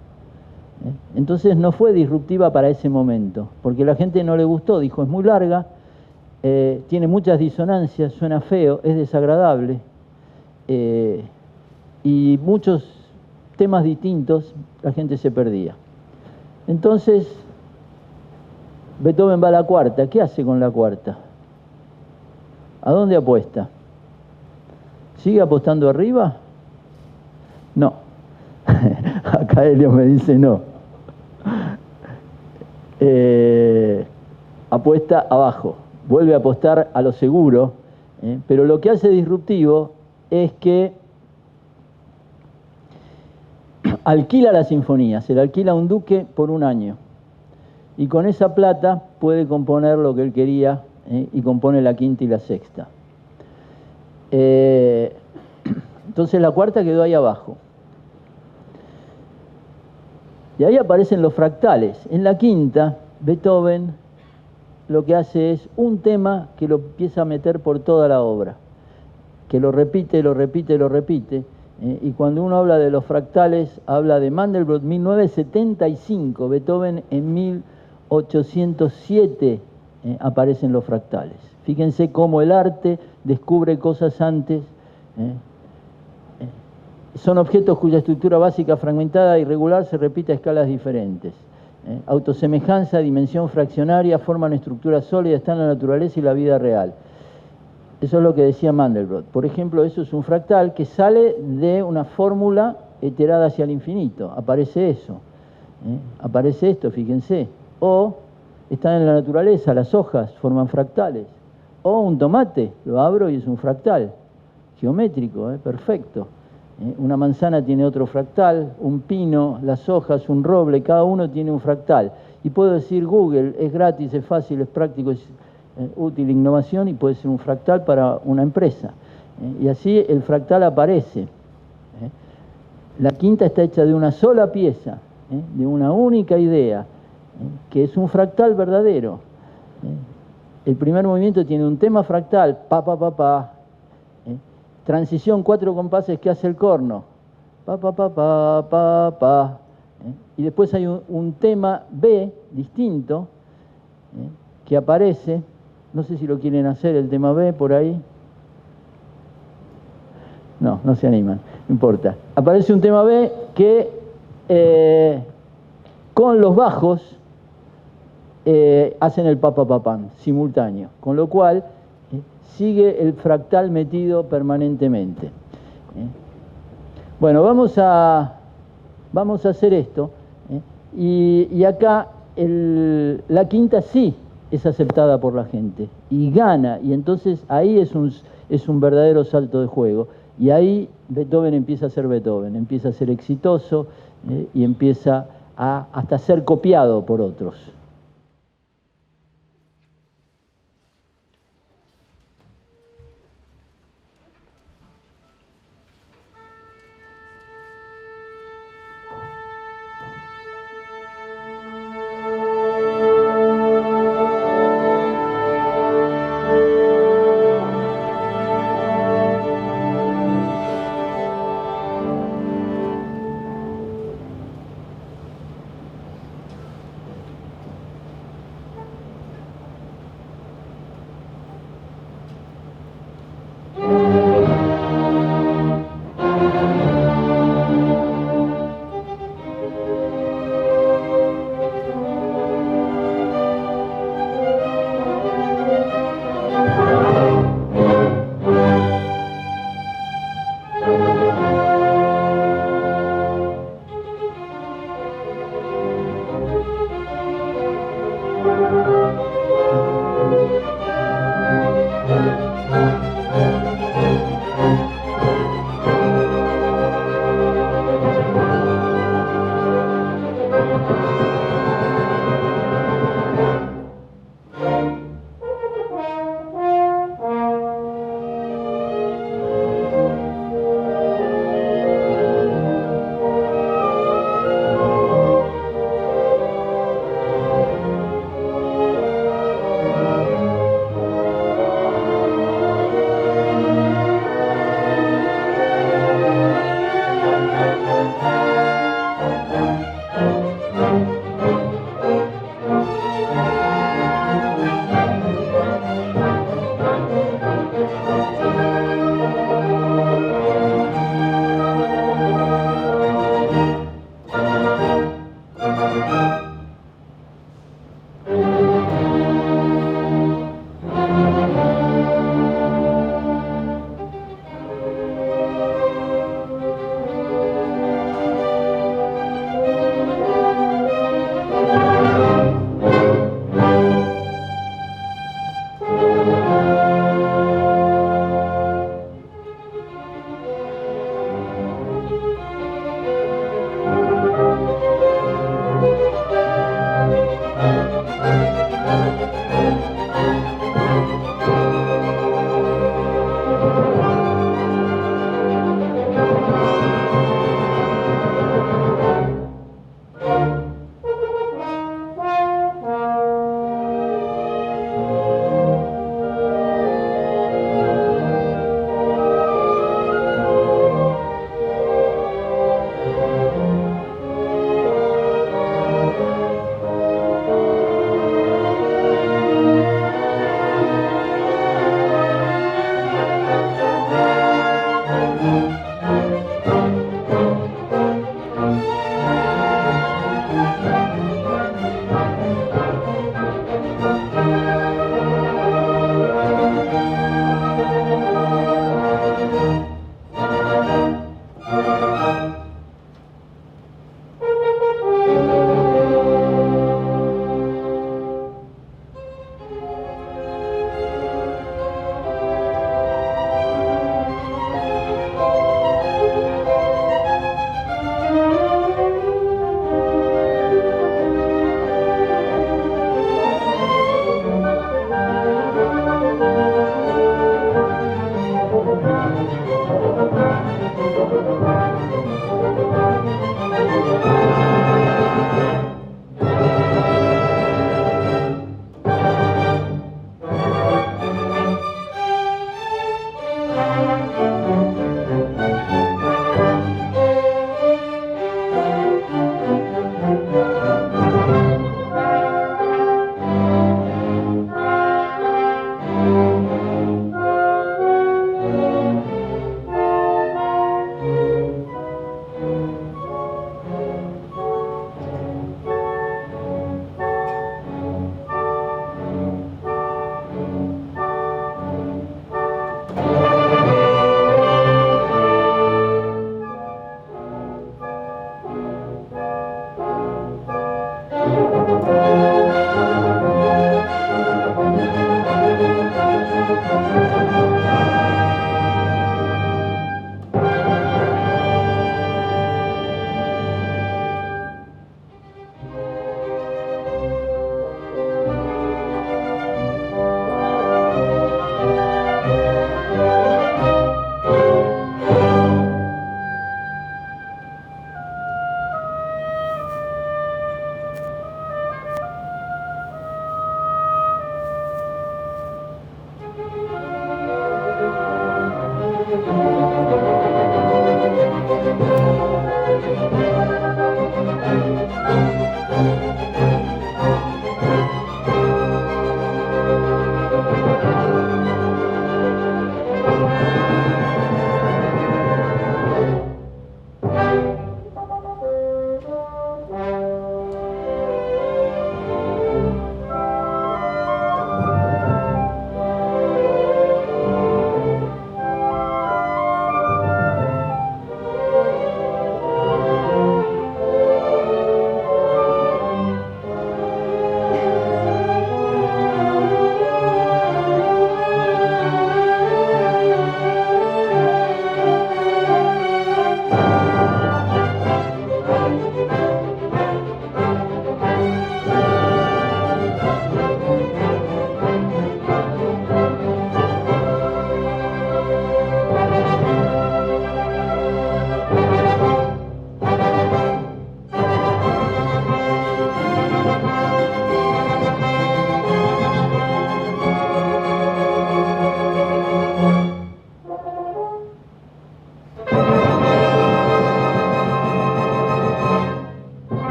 Entonces no fue disruptiva para ese momento, porque la gente no le gustó, dijo, es muy larga, tiene muchas disonancias, suena feo, es desagradable, y muchos temas distintos, la gente se perdía. Entonces, Beethoven va a la cuarta. ¿Qué hace con la cuarta? ¿A dónde apuesta? ¿Sigue apostando arriba? No. Acá Helio me dice no. Apuesta abajo. Vuelve a apostar a lo seguro, pero lo que hace disruptivo es que alquila la sinfonía, se la alquila a un duque por un año. Y con esa plata puede componer lo que él quería, y compone la quinta y la sexta. Entonces la cuarta quedó ahí abajo. Y ahí aparecen los fractales. En la quinta, Beethoven lo que hace es un tema que lo empieza a meter por toda la obra, que lo repite, lo repite, lo repite. Y cuando uno habla de los fractales, habla de Mandelbrot 1975, Beethoven en 1807 aparecen los fractales. Fíjense cómo el arte descubre cosas antes. Son objetos cuya estructura básica fragmentada e irregular se repite a escalas diferentes. Autosemejanza, dimensión fraccionaria, forman estructuras sólidas, están en la naturaleza y la vida real. Eso es lo que decía Mandelbrot. Por ejemplo, eso es un fractal que sale de una fórmula iterada hacia el infinito. Aparece eso. Aparece esto, fíjense. O están en la naturaleza, las hojas forman fractales. O un tomate, lo abro y es un fractal. Geométrico, perfecto. Una manzana tiene otro fractal, un pino, las hojas, un roble, cada uno tiene un fractal. Y puedo decir Google, es gratis, es fácil, es práctico, es útil, innovación, y puede ser un fractal para una empresa. Y así el fractal aparece. La quinta está hecha de una sola pieza, de una única idea, que es un fractal verdadero. El primer movimiento tiene un tema fractal, pa, pa, pa, pa. Transición, 4 compases que hace el corno, pa, pa, pa, pa, pa, pa. Y después hay un tema B distinto que aparece. No sé si lo quieren hacer el tema B por ahí. No, no se animan, no importa. Aparece un tema B que con los bajos hacen el pa, pa, pa, pam, simultáneo. Con lo cual sigue el fractal metido permanentemente. Bueno, vamos a hacer esto. Y acá la quinta sí es aceptada por la gente y gana, y entonces ahí es un verdadero salto de juego, y ahí Beethoven empieza a ser Beethoven, empieza a ser exitoso, y empieza hasta ser copiado por otros.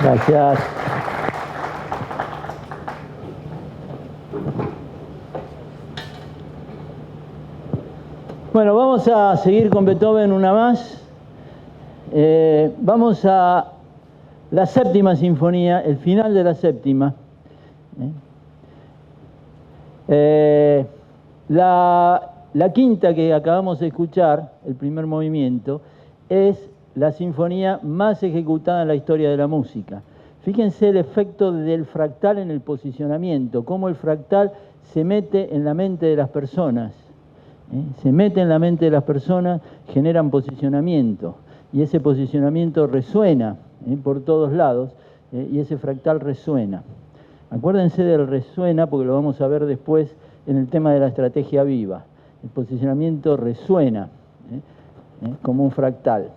Gracias. Bueno, vamos a seguir con Beethoven una más. Vamos a la séptima sinfonía, el final de la séptima. La quinta que acabamos de escuchar, el primer movimiento, es la sinfonía más ejecutada en la historia de la música. Fíjense el efecto del fractal en el posicionamiento, cómo el fractal se mete en la mente de las personas. Se mete en la mente de las personas, generan posicionamiento, y ese posicionamiento resuena por todos lados, y ese fractal resuena. Acuérdense del resuena, porque lo vamos a ver después en el tema de la estrategia viva. El posicionamiento resuena como un fractal.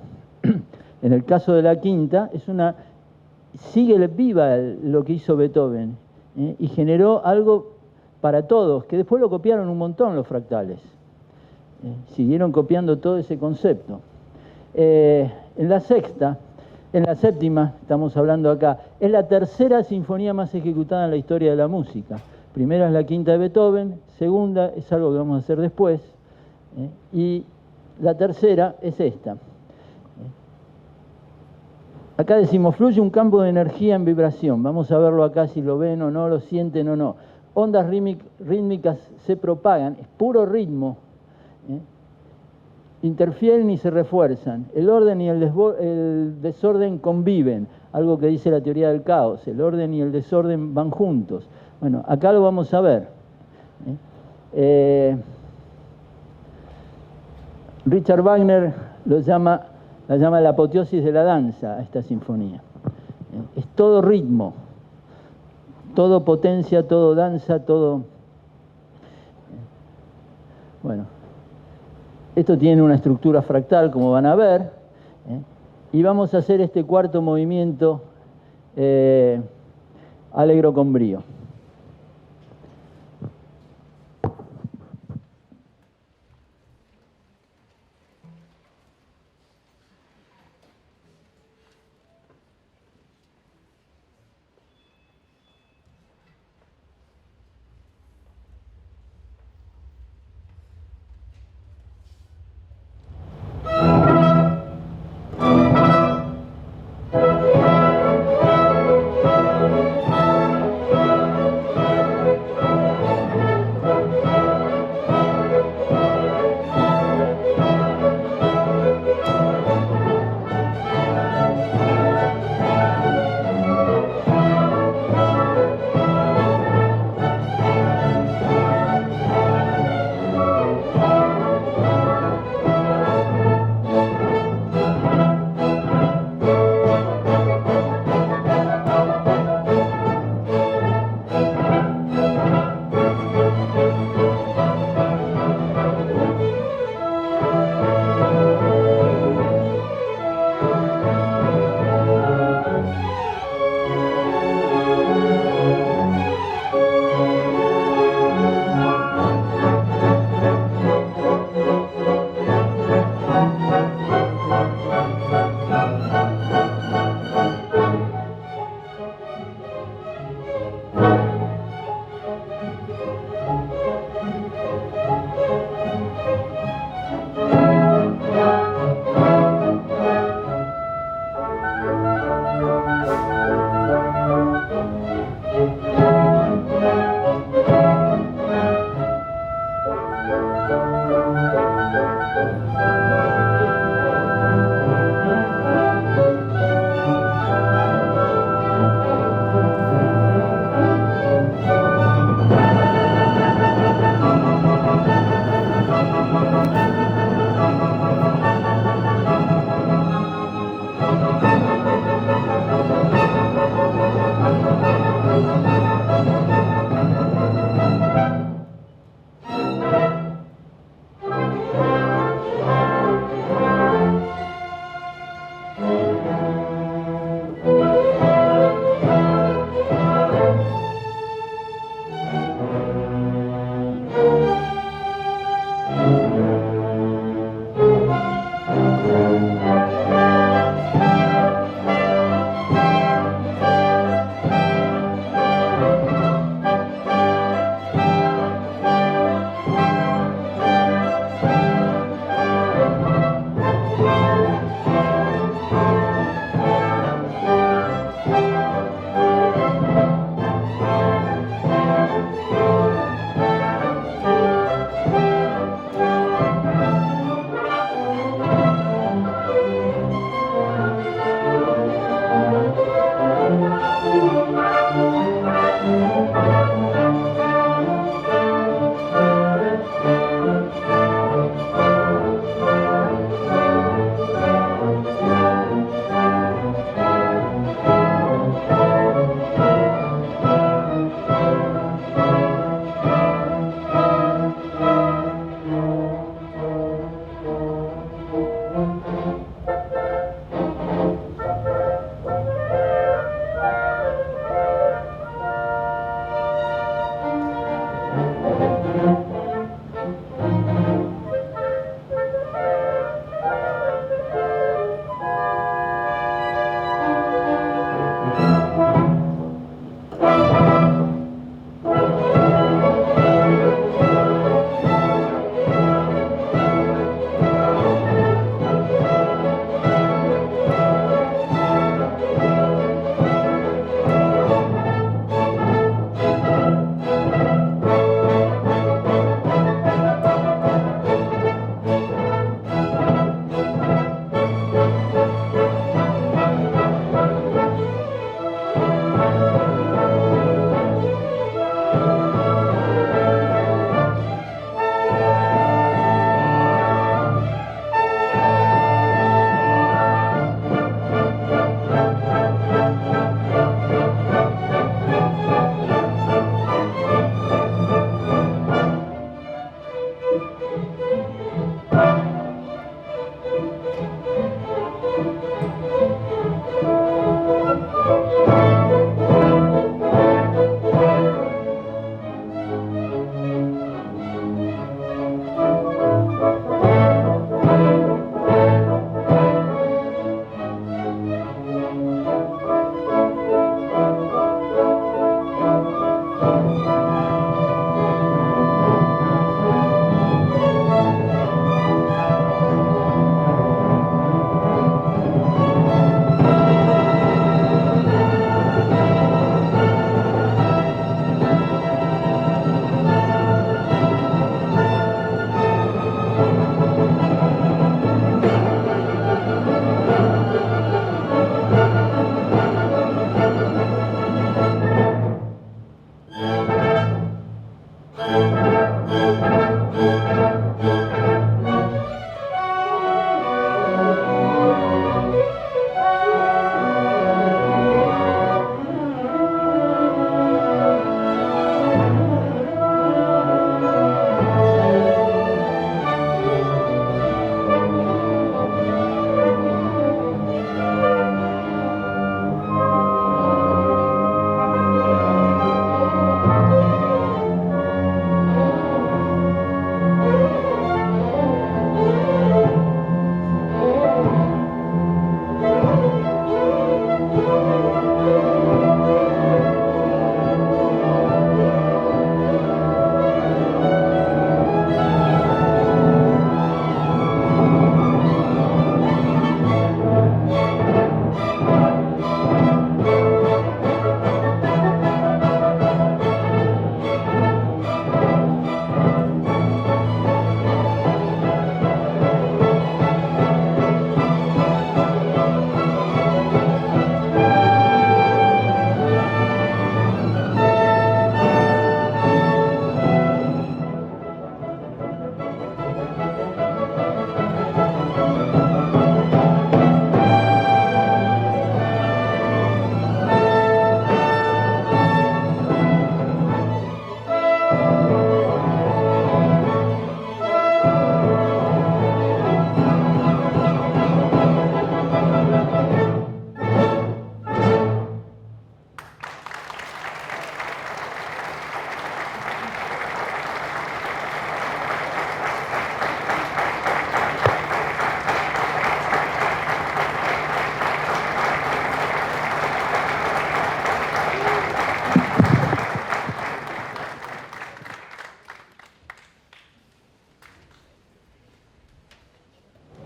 En el caso de la quinta, sigue viva lo que hizo Beethoven, y generó algo para todos, que después lo copiaron un montón los fractales. Siguieron copiando todo ese concepto. En la séptima, estamos hablando acá, es la tercera sinfonía más ejecutada en la historia de la música. Primera es la quinta de Beethoven, segunda es algo que vamos a hacer después, y la tercera es esta. Acá decimos, fluye un campo de energía en vibración. Vamos a verlo acá si lo ven o no, lo sienten o no. Ondas rítmicas se propagan, es puro ritmo. Interfieren y se refuerzan. El orden y el desorden conviven, algo que dice la teoría del caos. El orden y el desorden van juntos. Bueno, acá lo vamos a ver. Richard Wagner la llama la apoteosis de la danza a esta sinfonía. Es todo ritmo, todo potencia, todo danza, todo... Bueno, esto tiene una estructura fractal, como van a ver, y vamos a hacer este cuarto movimiento allegro con brío.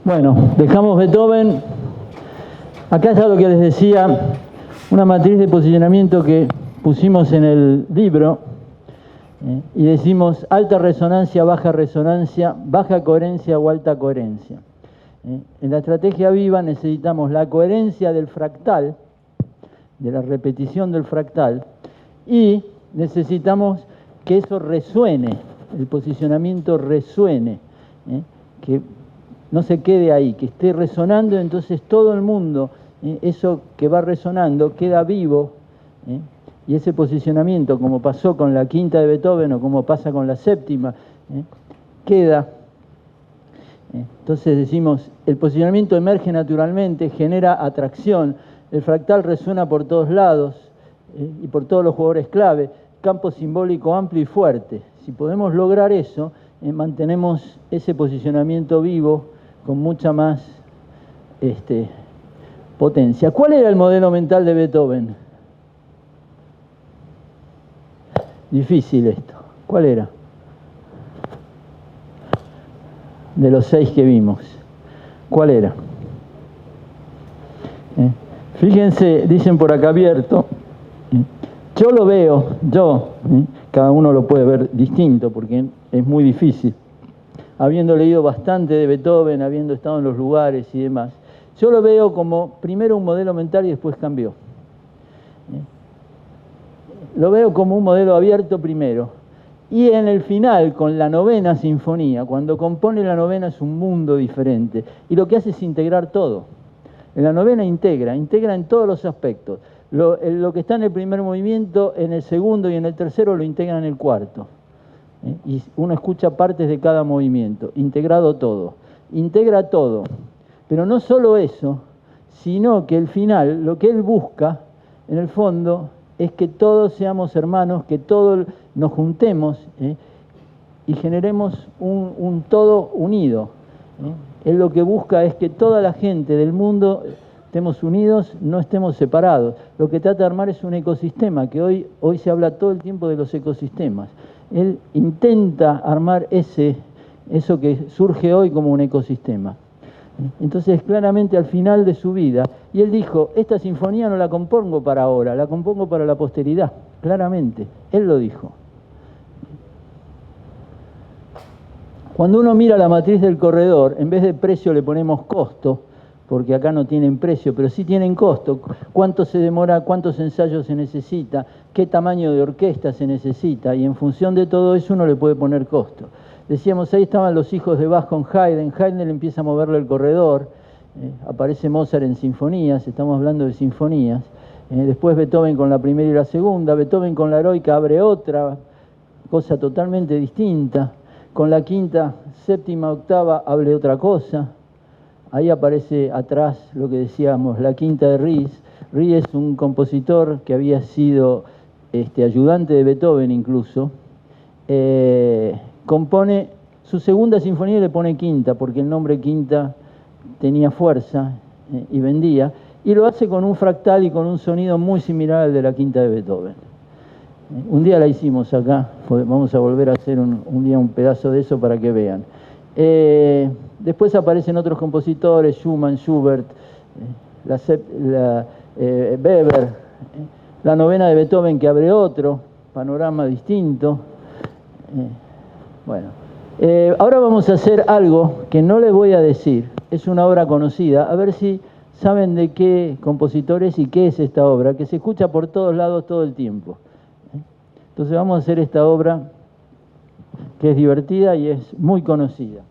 Bueno, dejamos Beethoven. Acá está lo que les decía, una matriz de posicionamiento que pusimos en el libro, y decimos alta resonancia, baja coherencia o alta coherencia. En la estrategia viva necesitamos la coherencia del fractal, de la repetición del fractal, y necesitamos que eso resuene, el posicionamiento resuene, que no se quede ahí, que esté resonando, entonces todo el mundo, eso que va resonando, queda vivo, y ese posicionamiento, como pasó con la quinta de Beethoven o como pasa con la séptima, queda. Entonces decimos, el posicionamiento emerge naturalmente, genera atracción, el fractal resuena por todos lados y por todos los jugadores clave, campo simbólico amplio y fuerte. Si podemos lograr eso, mantenemos ese posicionamiento vivo con mucha más potencia. ¿Cuál era el modelo mental de Beethoven? Difícil esto. ¿Cuál era? De los 6 que vimos. ¿Cuál era? Fíjense, dicen por acá abierto, yo lo veo, cada uno lo puede ver distinto porque es muy difícil. Habiendo leído bastante de Beethoven, habiendo estado en los lugares y demás, yo lo veo como primero un modelo mental y después cambió. Lo veo como un modelo abierto primero. Y en el final, con la novena sinfonía, cuando compone la novena es un mundo diferente. Y lo que hace es integrar todo. En la novena integra en todos los aspectos. Lo que está en el primer movimiento, en el segundo y en el tercero lo integra en el cuarto. Y uno escucha partes de cada movimiento, integrado todo. Integra todo. Pero no solo eso, sino que el final, lo que él busca, en el fondo, es que todos seamos hermanos, que todos nos juntemos y generemos un todo unido. Él lo que busca es que toda la gente del mundo estemos unidos, no estemos separados. Lo que trata de armar es un ecosistema, que hoy se habla todo el tiempo de los ecosistemas. Él intenta armar eso que surge hoy como un ecosistema. Entonces, claramente al final de su vida, y él dijo, esta sinfonía no la compongo para ahora, la compongo para la posteridad, claramente, él lo dijo. Cuando uno mira la matriz del corredor, en vez de precio le ponemos costo, porque acá no tienen precio, pero sí tienen costo, cuánto se demora, cuántos ensayos se necesita, qué tamaño de orquesta se necesita, y en función de todo eso uno le puede poner costo. Decíamos, ahí estaban los hijos de Bach con Haydn, Haydn empieza a moverle el corredor, aparece Mozart en sinfonías, estamos hablando de sinfonías, después Beethoven con la primera y la segunda, Beethoven con la heroica abre otra cosa totalmente distinta, con la quinta, séptima, octava abre otra cosa, ahí aparece atrás lo que decíamos, la quinta de Ries. Ries es un compositor que había sido ayudante de Beethoven incluso, compone su segunda sinfonía y le pone quinta, porque el nombre quinta tenía fuerza y vendía, y lo hace con un fractal y con un sonido muy similar al de la quinta de Beethoven. Un día la hicimos acá, vamos a volver a hacer un día un pedazo de eso para que vean. Después aparecen otros compositores, Schumann, Schubert, Weber, la novena de Beethoven que abre otro panorama distinto. Bueno, ahora vamos a hacer algo que no les voy a decir, es una obra conocida, a ver si saben de qué compositor es y qué es esta obra, que se escucha por todos lados todo el tiempo. Entonces vamos a hacer esta obra que es divertida y es muy conocida.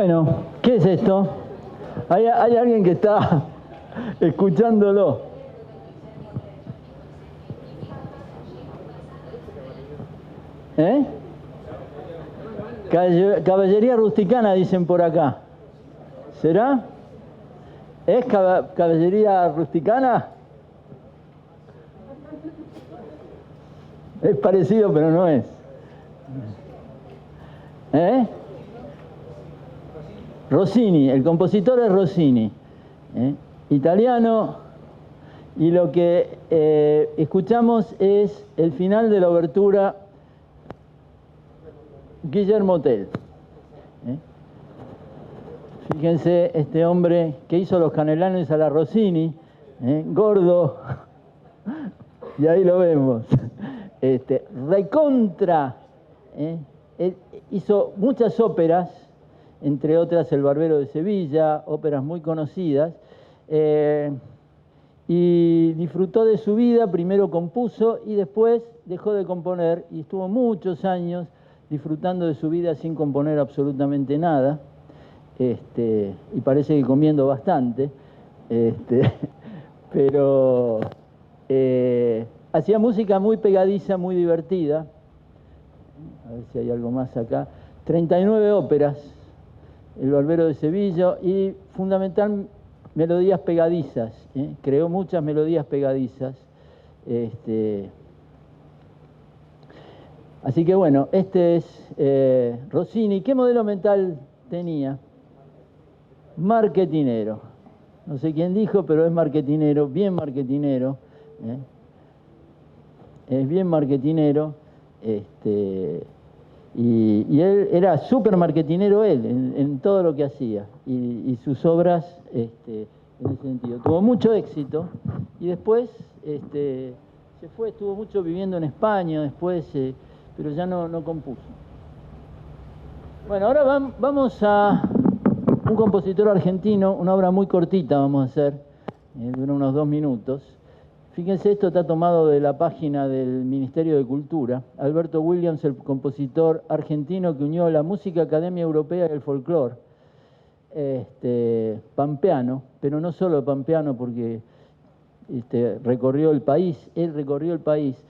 Bueno, ¿qué es esto? Hay alguien que está escuchándolo. ¿Eh? Caballería rusticana, dicen por acá. ¿Será? ¿Es caballería rusticana? Es parecido, pero no es. ¿Eh? Rossini, el compositor es Rossini, italiano, y lo que escuchamos es el final de la obertura Guillermo Tell. Fíjense, este hombre que hizo los canelones a la Rossini, gordo, y ahí lo vemos, recontra, él hizo muchas óperas, entre otras El Barbero de Sevilla, óperas muy conocidas, y disfrutó de su vida, primero compuso y después dejó de componer, y estuvo muchos años disfrutando de su vida sin componer absolutamente nada, y parece que comiendo bastante, pero hacía música muy pegadiza, muy divertida. A ver si hay algo más acá. 39 óperas, El Barbero de Sevilla, y fundamental melodías pegadizas, creó muchas melodías pegadizas. Así que bueno, este es Rossini. ¿Qué modelo mental tenía? Marketinero. No sé quién dijo, pero es marketinero, bien marketinero. Es bien marketinero. Y él era súper marketinero en todo lo que hacía. Y sus obras, en ese sentido. Tuvo mucho éxito. Y después se fue, estuvo mucho viviendo en España, después, pero ya no compuso. Bueno, ahora vamos a un compositor argentino, una obra muy cortita vamos a hacer, dura unos 2 minutos. Fíjense, esto está tomado de la página del Ministerio de Cultura. Alberto Williams, el compositor argentino que unió la música academia europea y el folclore. Pampeano, pero no solo pampeano porque recorrió el país, él recorrió el país.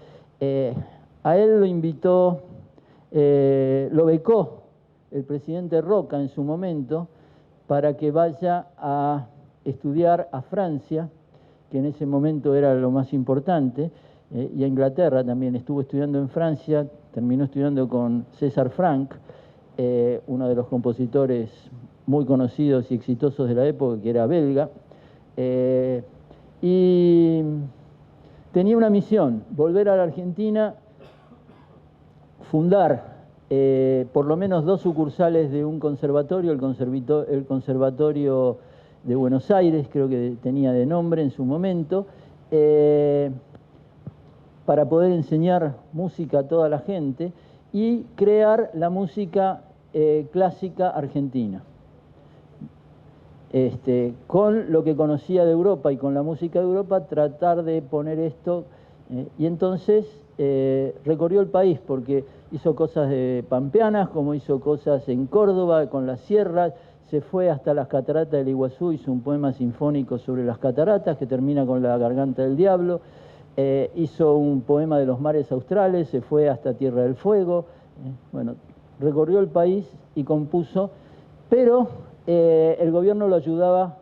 A él lo invitó, lo becó el presidente Roca en su momento para que vaya a estudiar a Francia, que en ese momento era lo más importante, y a Inglaterra también. Estuvo estudiando en Francia, terminó estudiando con César Franck, uno de los compositores muy conocidos y exitosos de la época, que era belga, y tenía una misión: volver a la Argentina, fundar por lo menos 2 sucursales de un conservatorio, el Conservatorio de Buenos Aires, creo que tenía de nombre en su momento, para poder enseñar música a toda la gente y crear la música clásica argentina. Con lo que conocía de Europa y con la música de Europa, tratar de poner esto, y entonces recorrió el país porque hizo cosas de pampeanas, como hizo cosas en Córdoba con las sierras, se fue hasta las cataratas del Iguazú, hizo un poema sinfónico sobre las cataratas que termina con La Garganta del Diablo, hizo un poema de los mares australes, se fue hasta Tierra del Fuego, bueno, recorrió el país y compuso, pero el gobierno lo ayudaba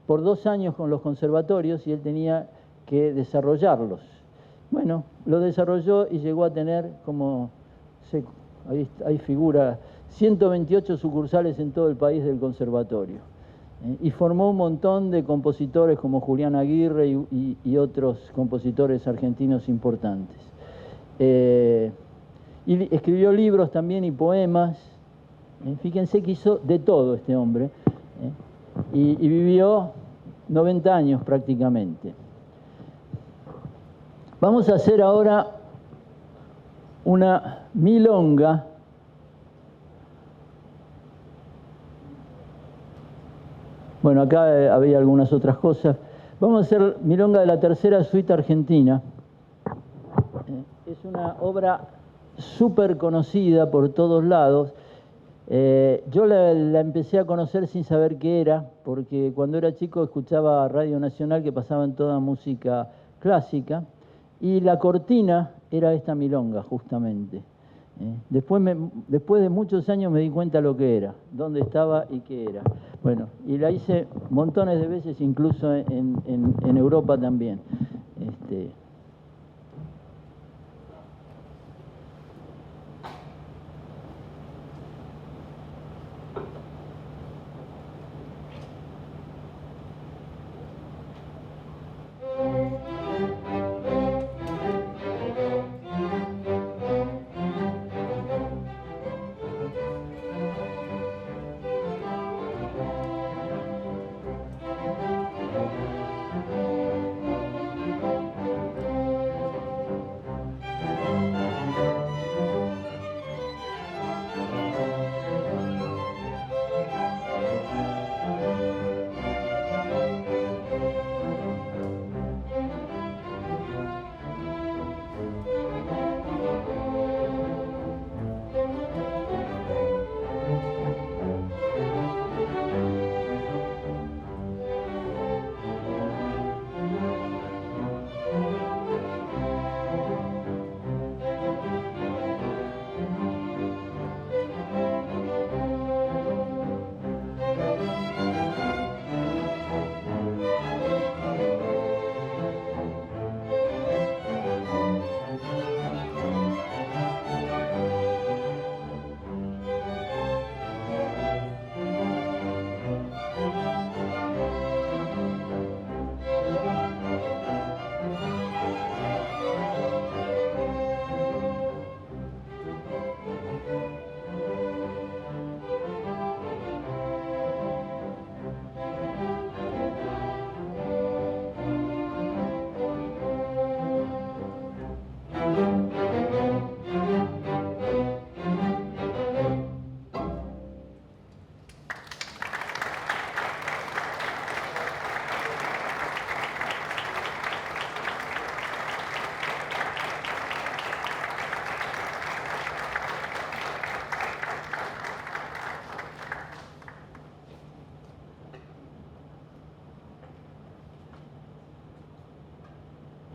por 2 años con los conservatorios y él tenía que desarrollarlos. Bueno, lo desarrolló y llegó a tener, como ahí figura, 128 sucursales en todo el país del conservatorio. Y formó un montón de compositores como Julián Aguirre y otros compositores argentinos importantes. Y escribió libros también y poemas. Fíjense que hizo de todo este hombre. Y vivió 90 años prácticamente. Vamos a hacer ahora una milonga Bueno, acá había algunas otras cosas. Vamos a hacer milonga de la tercera suite argentina. Es una obra súper conocida por todos lados. Yo la empecé a conocer sin saber qué era, porque cuando era chico escuchaba Radio Nacional que pasaban toda música clásica, y la cortina era esta milonga, justamente. Después de muchos años me di cuenta lo que era, dónde estaba y qué era. Bueno, y la hice montones de veces, incluso en Europa también.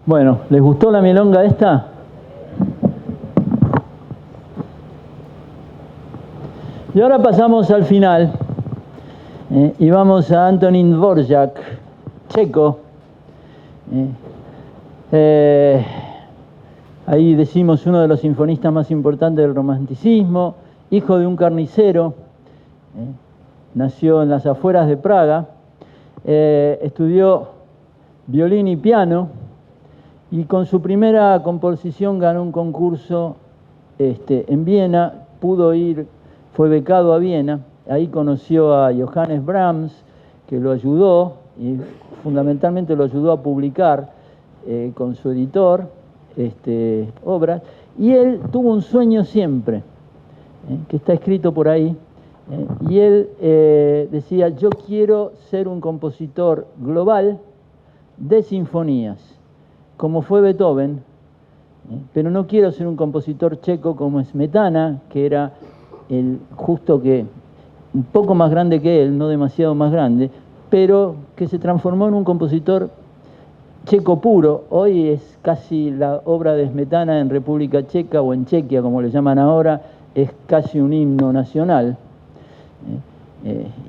Bueno, ¿les gustó la milonga esta? Y ahora pasamos al final y vamos a Antonín Dvořák, checo. Ahí decimos uno de los sinfonistas más importantes del romanticismo, hijo de un carnicero, nació en las afueras de Praga, estudió violín y piano, y con su primera composición ganó un concurso en Viena, fue becado a Viena, ahí conoció a Johannes Brahms, que lo ayudó, y fundamentalmente lo ayudó a publicar con su editor obras, y él tuvo un sueño siempre, que está escrito por ahí, y él decía, yo quiero ser un compositor global de sinfonías, como fue Beethoven, pero no quiero ser un compositor checo como Smetana, que era justo que un poco más grande que él, no demasiado más grande, pero que se transformó en un compositor checo puro. Hoy es casi la obra de Smetana en República Checa o en Chequia, como le llaman ahora, es casi un himno nacional.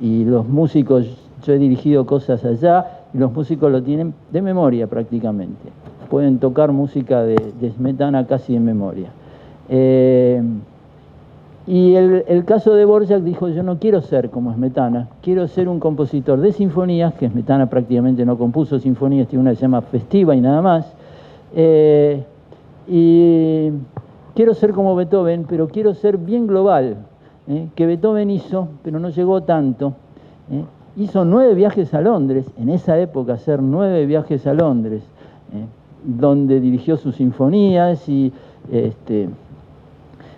Y los músicos, yo he dirigido cosas allá, y los músicos lo tienen de memoria prácticamente. Pueden tocar música de Smetana casi de memoria. Y el caso de Dvořák dijo, yo no quiero ser como Smetana, quiero ser un compositor de sinfonías, que Smetana prácticamente no compuso sinfonías, tiene una que se llama Festiva y nada más. Y quiero ser como Beethoven, pero quiero ser bien global, que Beethoven hizo, pero no llegó tanto. Hizo 9 viajes a Londres, en esa época hacer 9 viajes a Londres, donde dirigió sus sinfonías y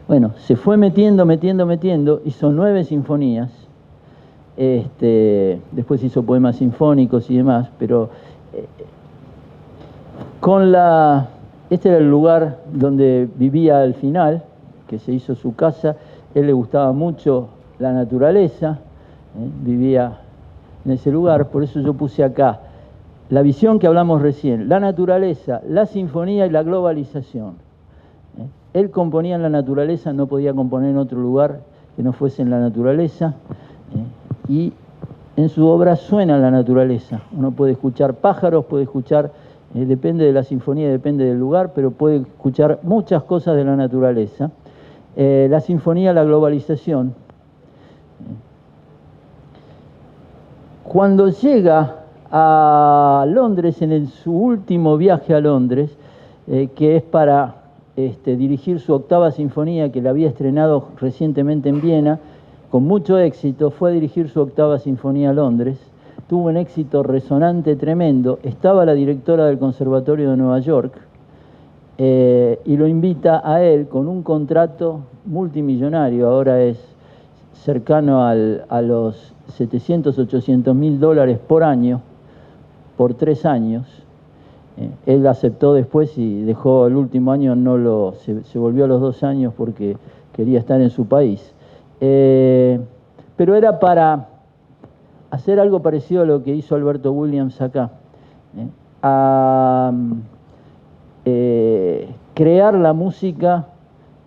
bueno, se fue metiendo, hizo 9 sinfonías, después hizo poemas sinfónicos y demás, pero este era el lugar donde vivía al final, que se hizo su casa. Él le gustaba mucho la naturaleza, vivía en ese lugar, por eso yo puse acá la visión que hablamos recién, la naturaleza, la sinfonía y la globalización. Él componía en la naturaleza, no podía componer en otro lugar que no fuese en la naturaleza, y en su obra suena la naturaleza. Uno puede escuchar pájaros, puede escuchar, depende de la sinfonía, depende del lugar, pero puede escuchar muchas cosas de la naturaleza. La sinfonía, la globalización. Cuando llega a Londres, su último viaje a Londres, que es para dirigir su octava sinfonía, que la había estrenado recientemente en Viena, con mucho éxito, fue a dirigir su octava sinfonía a Londres, tuvo un éxito resonante tremendo, estaba la directora del Conservatorio de Nueva York, y lo invita a él con un contrato multimillonario, ahora es cercano a los 700, 800 mil dólares por año, por 3 años. Él aceptó después y dejó el último año, se volvió a los 2 años porque quería estar en su país. Pero era para hacer algo parecido a lo que hizo Alberto Williams acá, a crear la música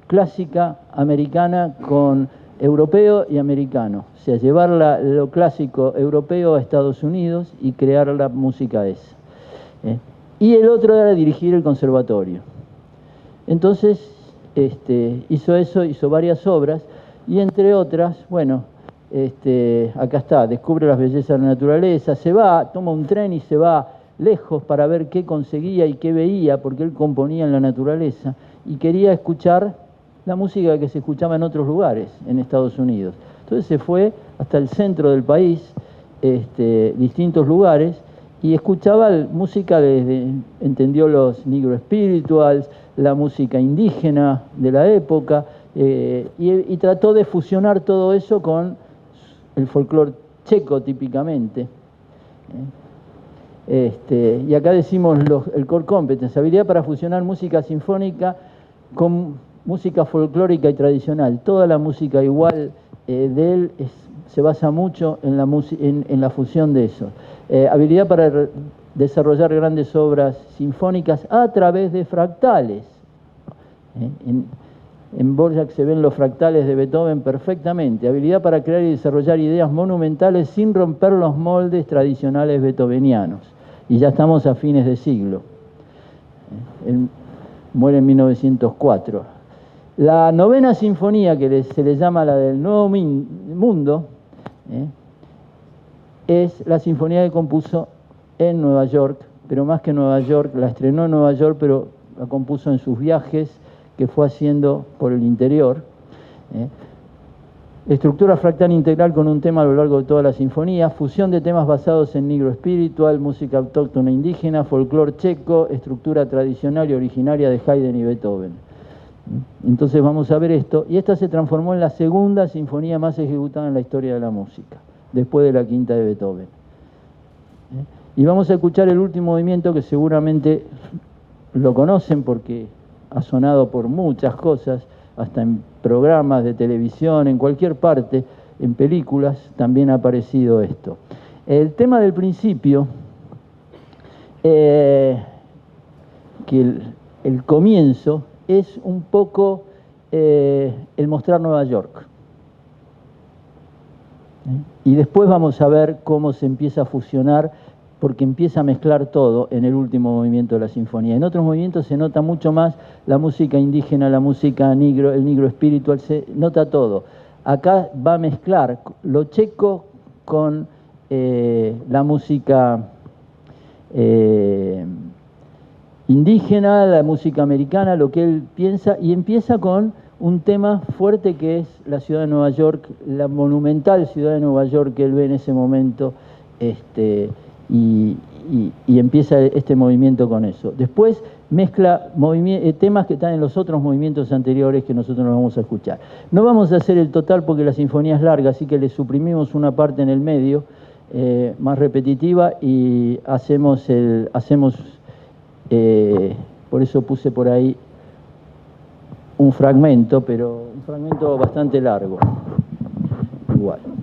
clásica americana con europeo y americano, o sea, llevar lo clásico europeo a Estados Unidos y crear la música esa. Y el otro era dirigir el conservatorio. Entonces, hizo eso, hizo varias obras, y entre otras, bueno, acá está, descubre las bellezas de la naturaleza, se va, toma un tren y se va lejos para ver qué conseguía y qué veía, porque él componía en la naturaleza, y quería escuchar la música que se escuchaba en otros lugares, en Estados Unidos. Entonces se fue hasta el centro del país, distintos lugares, y escuchaba música entendió los negro spirituals, la música indígena de la época, y trató de fusionar todo eso con el folclore checo típicamente. Y acá decimos el core competence, habilidad para fusionar música sinfónica con música folclórica y tradicional. Toda la música igual de él se basa mucho en la fusión de eso. Habilidad para desarrollar grandes obras sinfónicas a través de fractales. En Dvořák se ven los fractales de Beethoven perfectamente. Habilidad para crear y desarrollar ideas monumentales sin romper los moldes tradicionales beethovenianos. Y ya estamos a fines de siglo. Él muere en 1904. La novena sinfonía, que se le llama la del Nuevo Mundo, es la sinfonía que compuso en Nueva York, pero más que en Nueva York, la estrenó en Nueva York, pero la compuso en sus viajes que fue haciendo por el interior. Estructura fractal integral con un tema a lo largo de toda la sinfonía, fusión de temas basados en negro espiritual, música autóctona indígena, folclore checo, estructura tradicional y originaria de Haydn y Beethoven. Entonces vamos a ver esto, y esta se transformó en la segunda sinfonía más ejecutada en la historia de la música, después de la quinta de Beethoven. Y vamos a escuchar el último movimiento, que seguramente lo conocen porque ha sonado por muchas cosas, hasta en programas de televisión, en cualquier parte, en películas, también ha aparecido esto. El tema del principio, que el comienzo, es un poco el mostrar Nueva York. Y después vamos a ver cómo se empieza a fusionar, porque empieza a mezclar todo en el último movimiento de la sinfonía. En otros movimientos se nota mucho más la música indígena, la música negro, el negro espiritual, se nota todo. Acá va a mezclar lo checo con la música indígena, la música americana, lo que él piensa, y empieza con un tema fuerte que es la ciudad de Nueva York, la monumental ciudad de Nueva York que él ve en ese momento, y empieza este movimiento con eso. Después mezcla temas que están en los otros movimientos anteriores que nosotros no vamos a escuchar. No vamos a hacer el total porque la sinfonía es larga, así que le suprimimos una parte en el medio, más repetitiva, y por eso puse por ahí un fragmento, pero un fragmento bastante largo. Uruguay.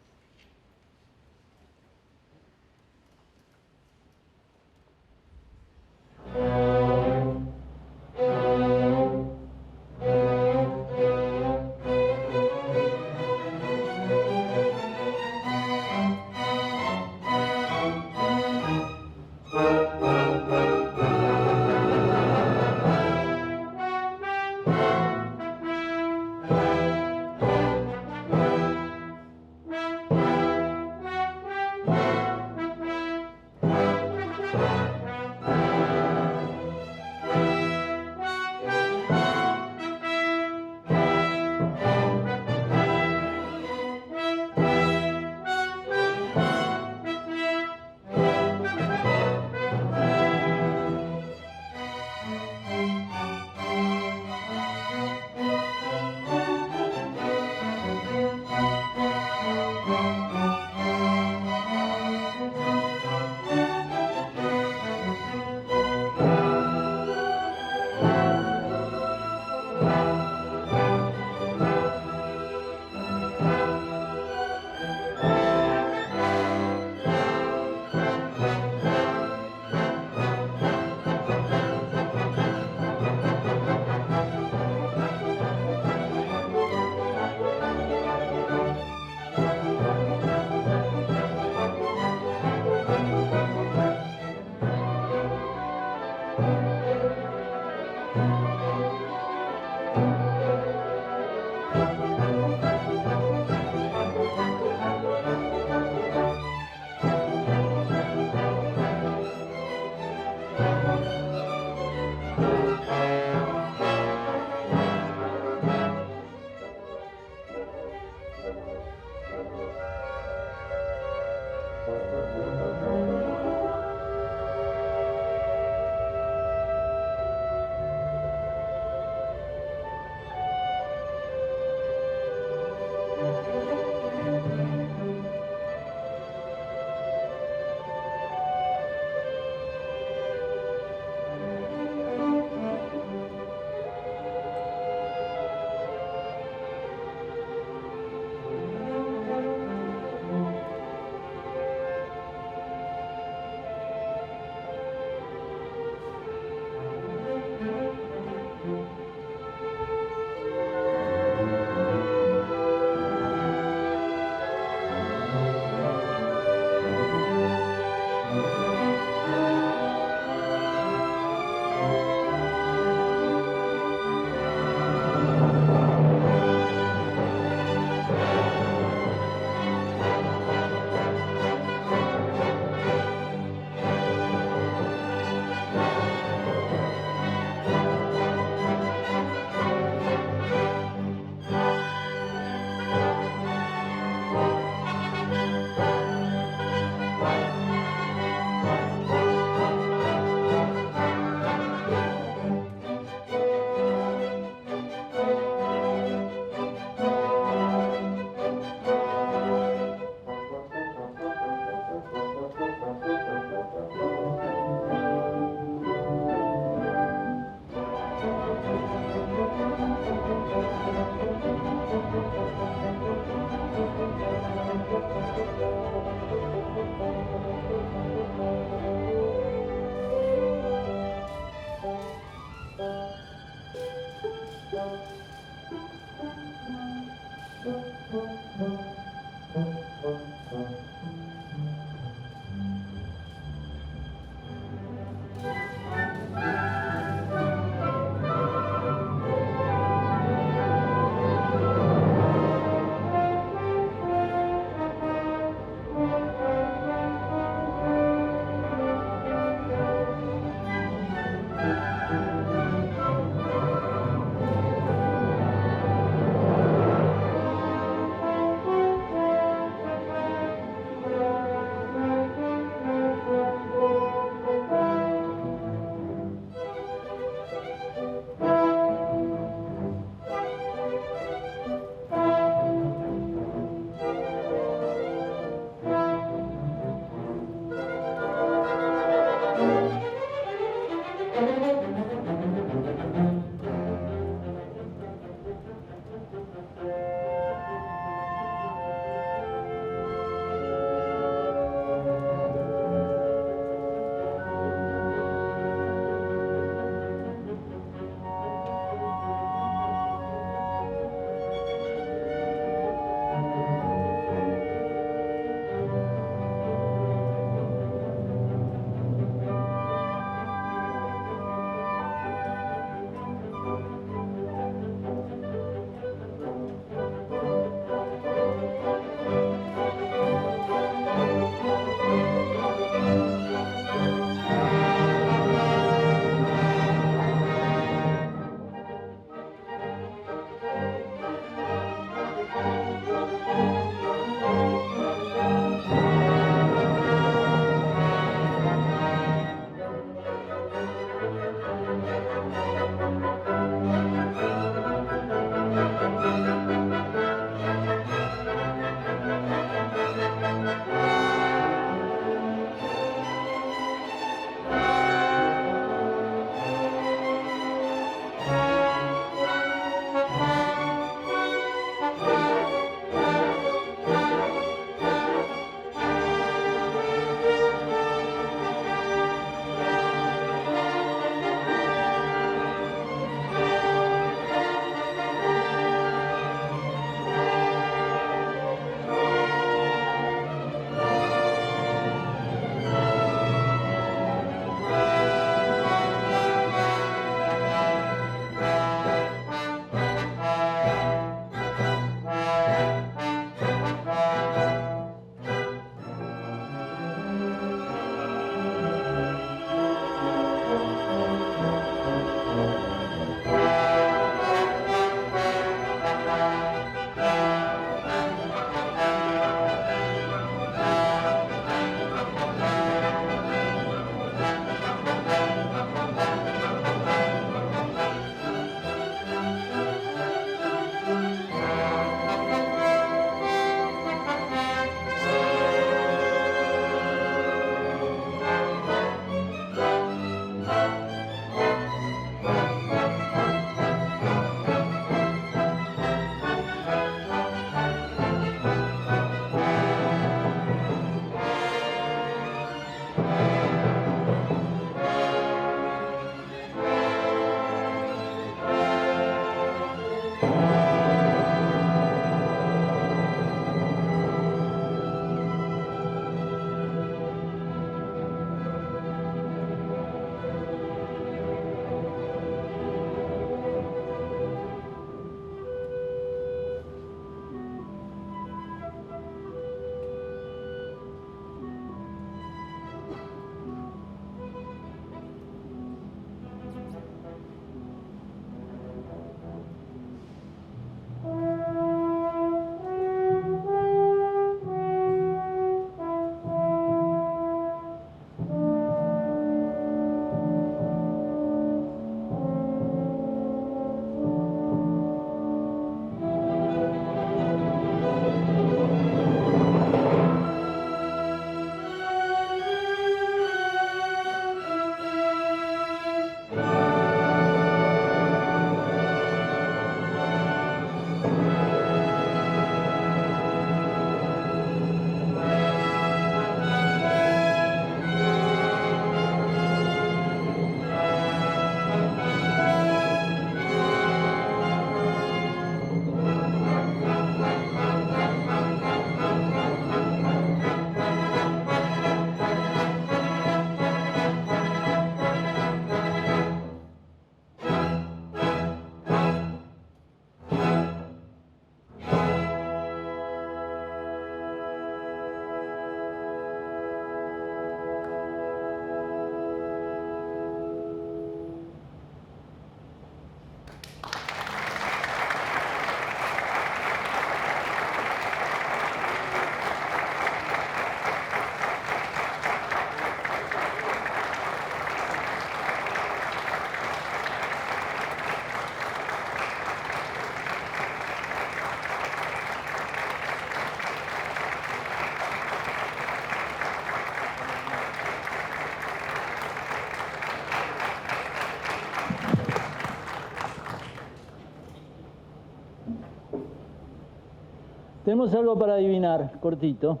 Tenemos algo para adivinar, cortito.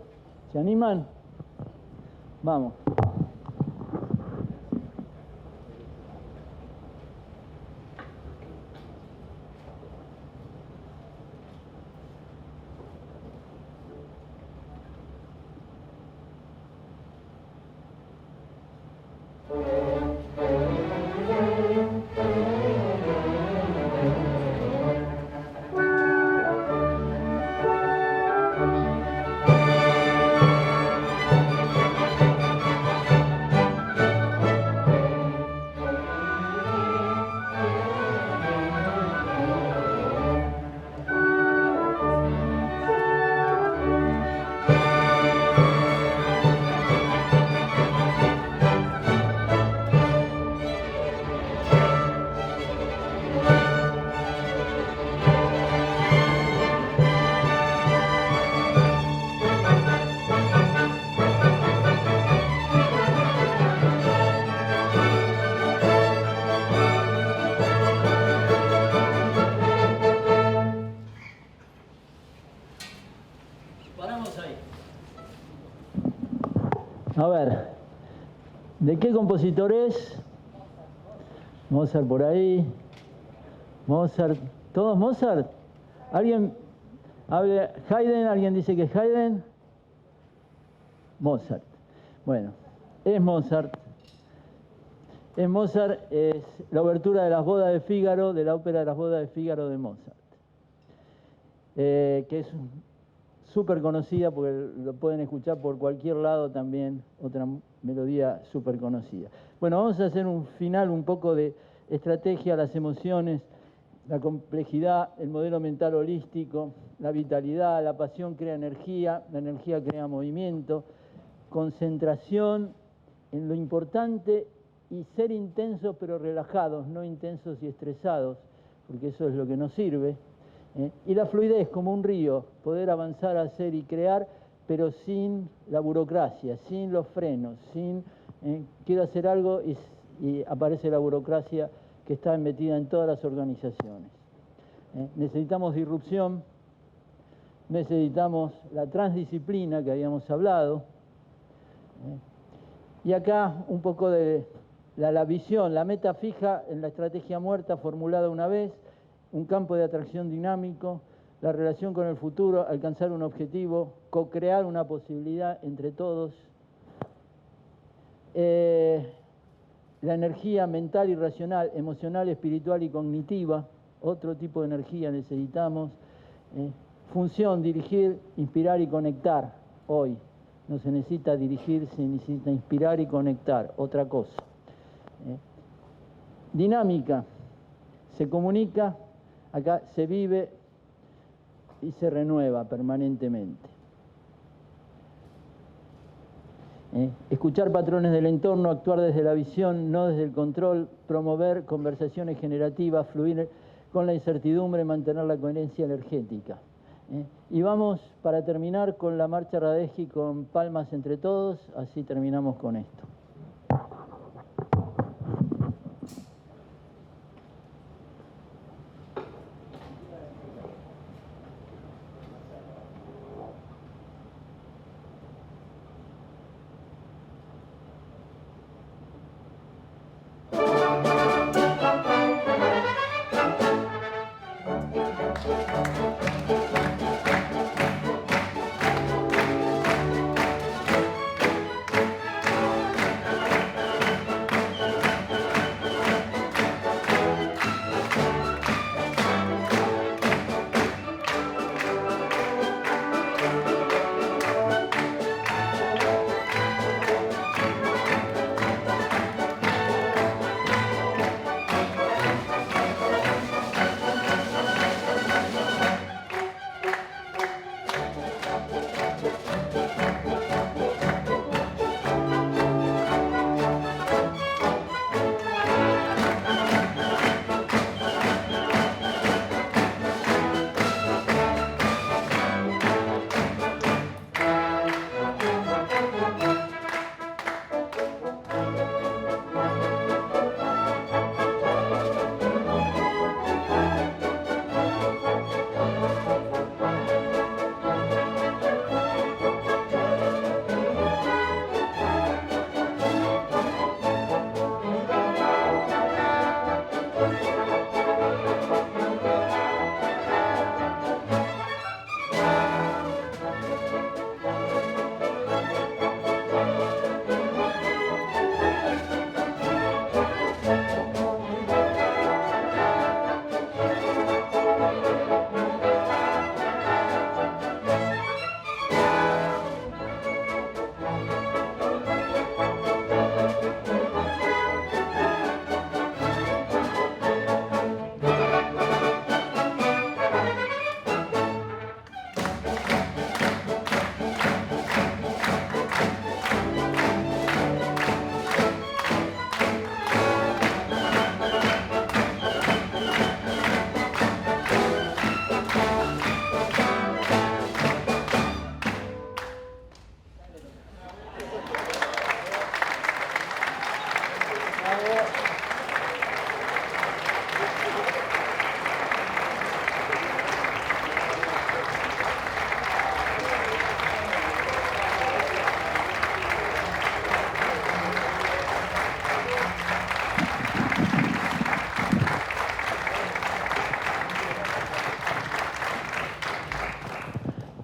¿Se animan? Vamos. Paramos ahí. A ver, ¿de qué compositor es? Mozart por ahí. Mozart. ¿Todos Mozart? ¿Alguien habla Haydn? ¿Alguien dice que es Haydn? Mozart. Bueno, es Mozart. Es Mozart, es la obertura de las bodas de Fígaro, de la ópera de las bodas de Fígaro de Mozart. Que es súper conocida porque lo pueden escuchar por cualquier lado también, otra melodía súper conocida. Bueno, vamos a hacer un final un poco de estrategia, las emociones, la complejidad, el modelo mental holístico, la vitalidad, la pasión crea energía, la energía crea movimiento, concentración en lo importante y ser intensos pero relajados, no intensos y estresados, porque eso es lo que nos sirve. Y la fluidez como un río, poder avanzar, hacer y crear, pero sin la burocracia, sin los frenos, sin quiero hacer algo y aparece la burocracia que está metida en todas las organizaciones. Necesitamos disrupción, necesitamos la transdisciplina que habíamos hablado. Y acá un poco de la visión, la meta fija en la estrategia muerta formulada una vez, un campo de atracción dinámico, la relación con el futuro, alcanzar un objetivo, co-crear una posibilidad entre todos, la energía mental y racional, emocional, espiritual y cognitiva, otro tipo de energía necesitamos, función, dirigir, inspirar y conectar, hoy. No se necesita dirigir, se necesita inspirar y conectar, otra cosa. Dinámica, se comunica, acá se vive y se renueva permanentemente. Escuchar patrones del entorno, actuar desde la visión, no desde el control, promover conversaciones generativas, fluir con la incertidumbre, mantener la coherencia energética. Y vamos para terminar con la marcha Radetzky con palmas entre todos, así terminamos con esto.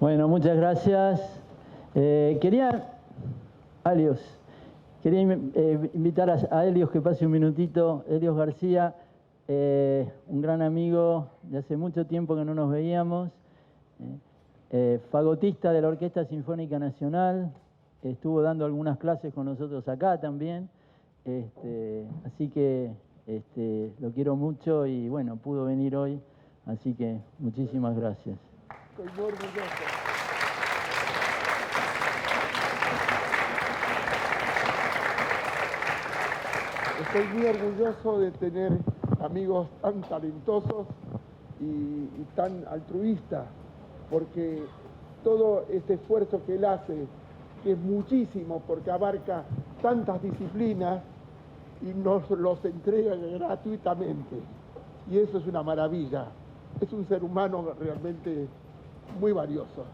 Bueno, muchas gracias. Quería invitar a Helios que pase un minutito. Helios García, un gran amigo de hace mucho tiempo que no nos veíamos, fagotista de la Orquesta Sinfónica Nacional, estuvo dando algunas clases con nosotros acá también, así que lo quiero mucho y bueno, pudo venir hoy, así que muchísimas gracias. Estoy muy orgulloso. Estoy muy orgulloso de tener amigos tan talentosos y tan altruistas, porque todo este esfuerzo que él hace, que es muchísimo porque abarca tantas disciplinas, y nos los entrega gratuitamente. Y eso es una maravilla. Es un ser humano realmente muy valioso.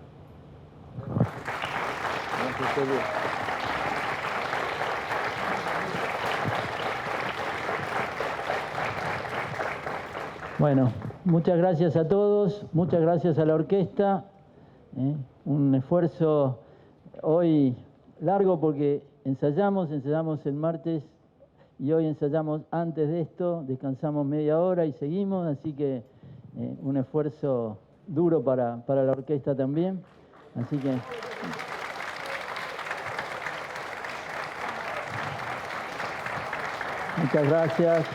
Bueno, muchas gracias a todos, muchas gracias a la orquesta. Un esfuerzo hoy largo porque ensayamos el martes y hoy ensayamos antes de esto, descansamos media hora y seguimos, así que un esfuerzo duro para la orquesta también. Así que muchas gracias.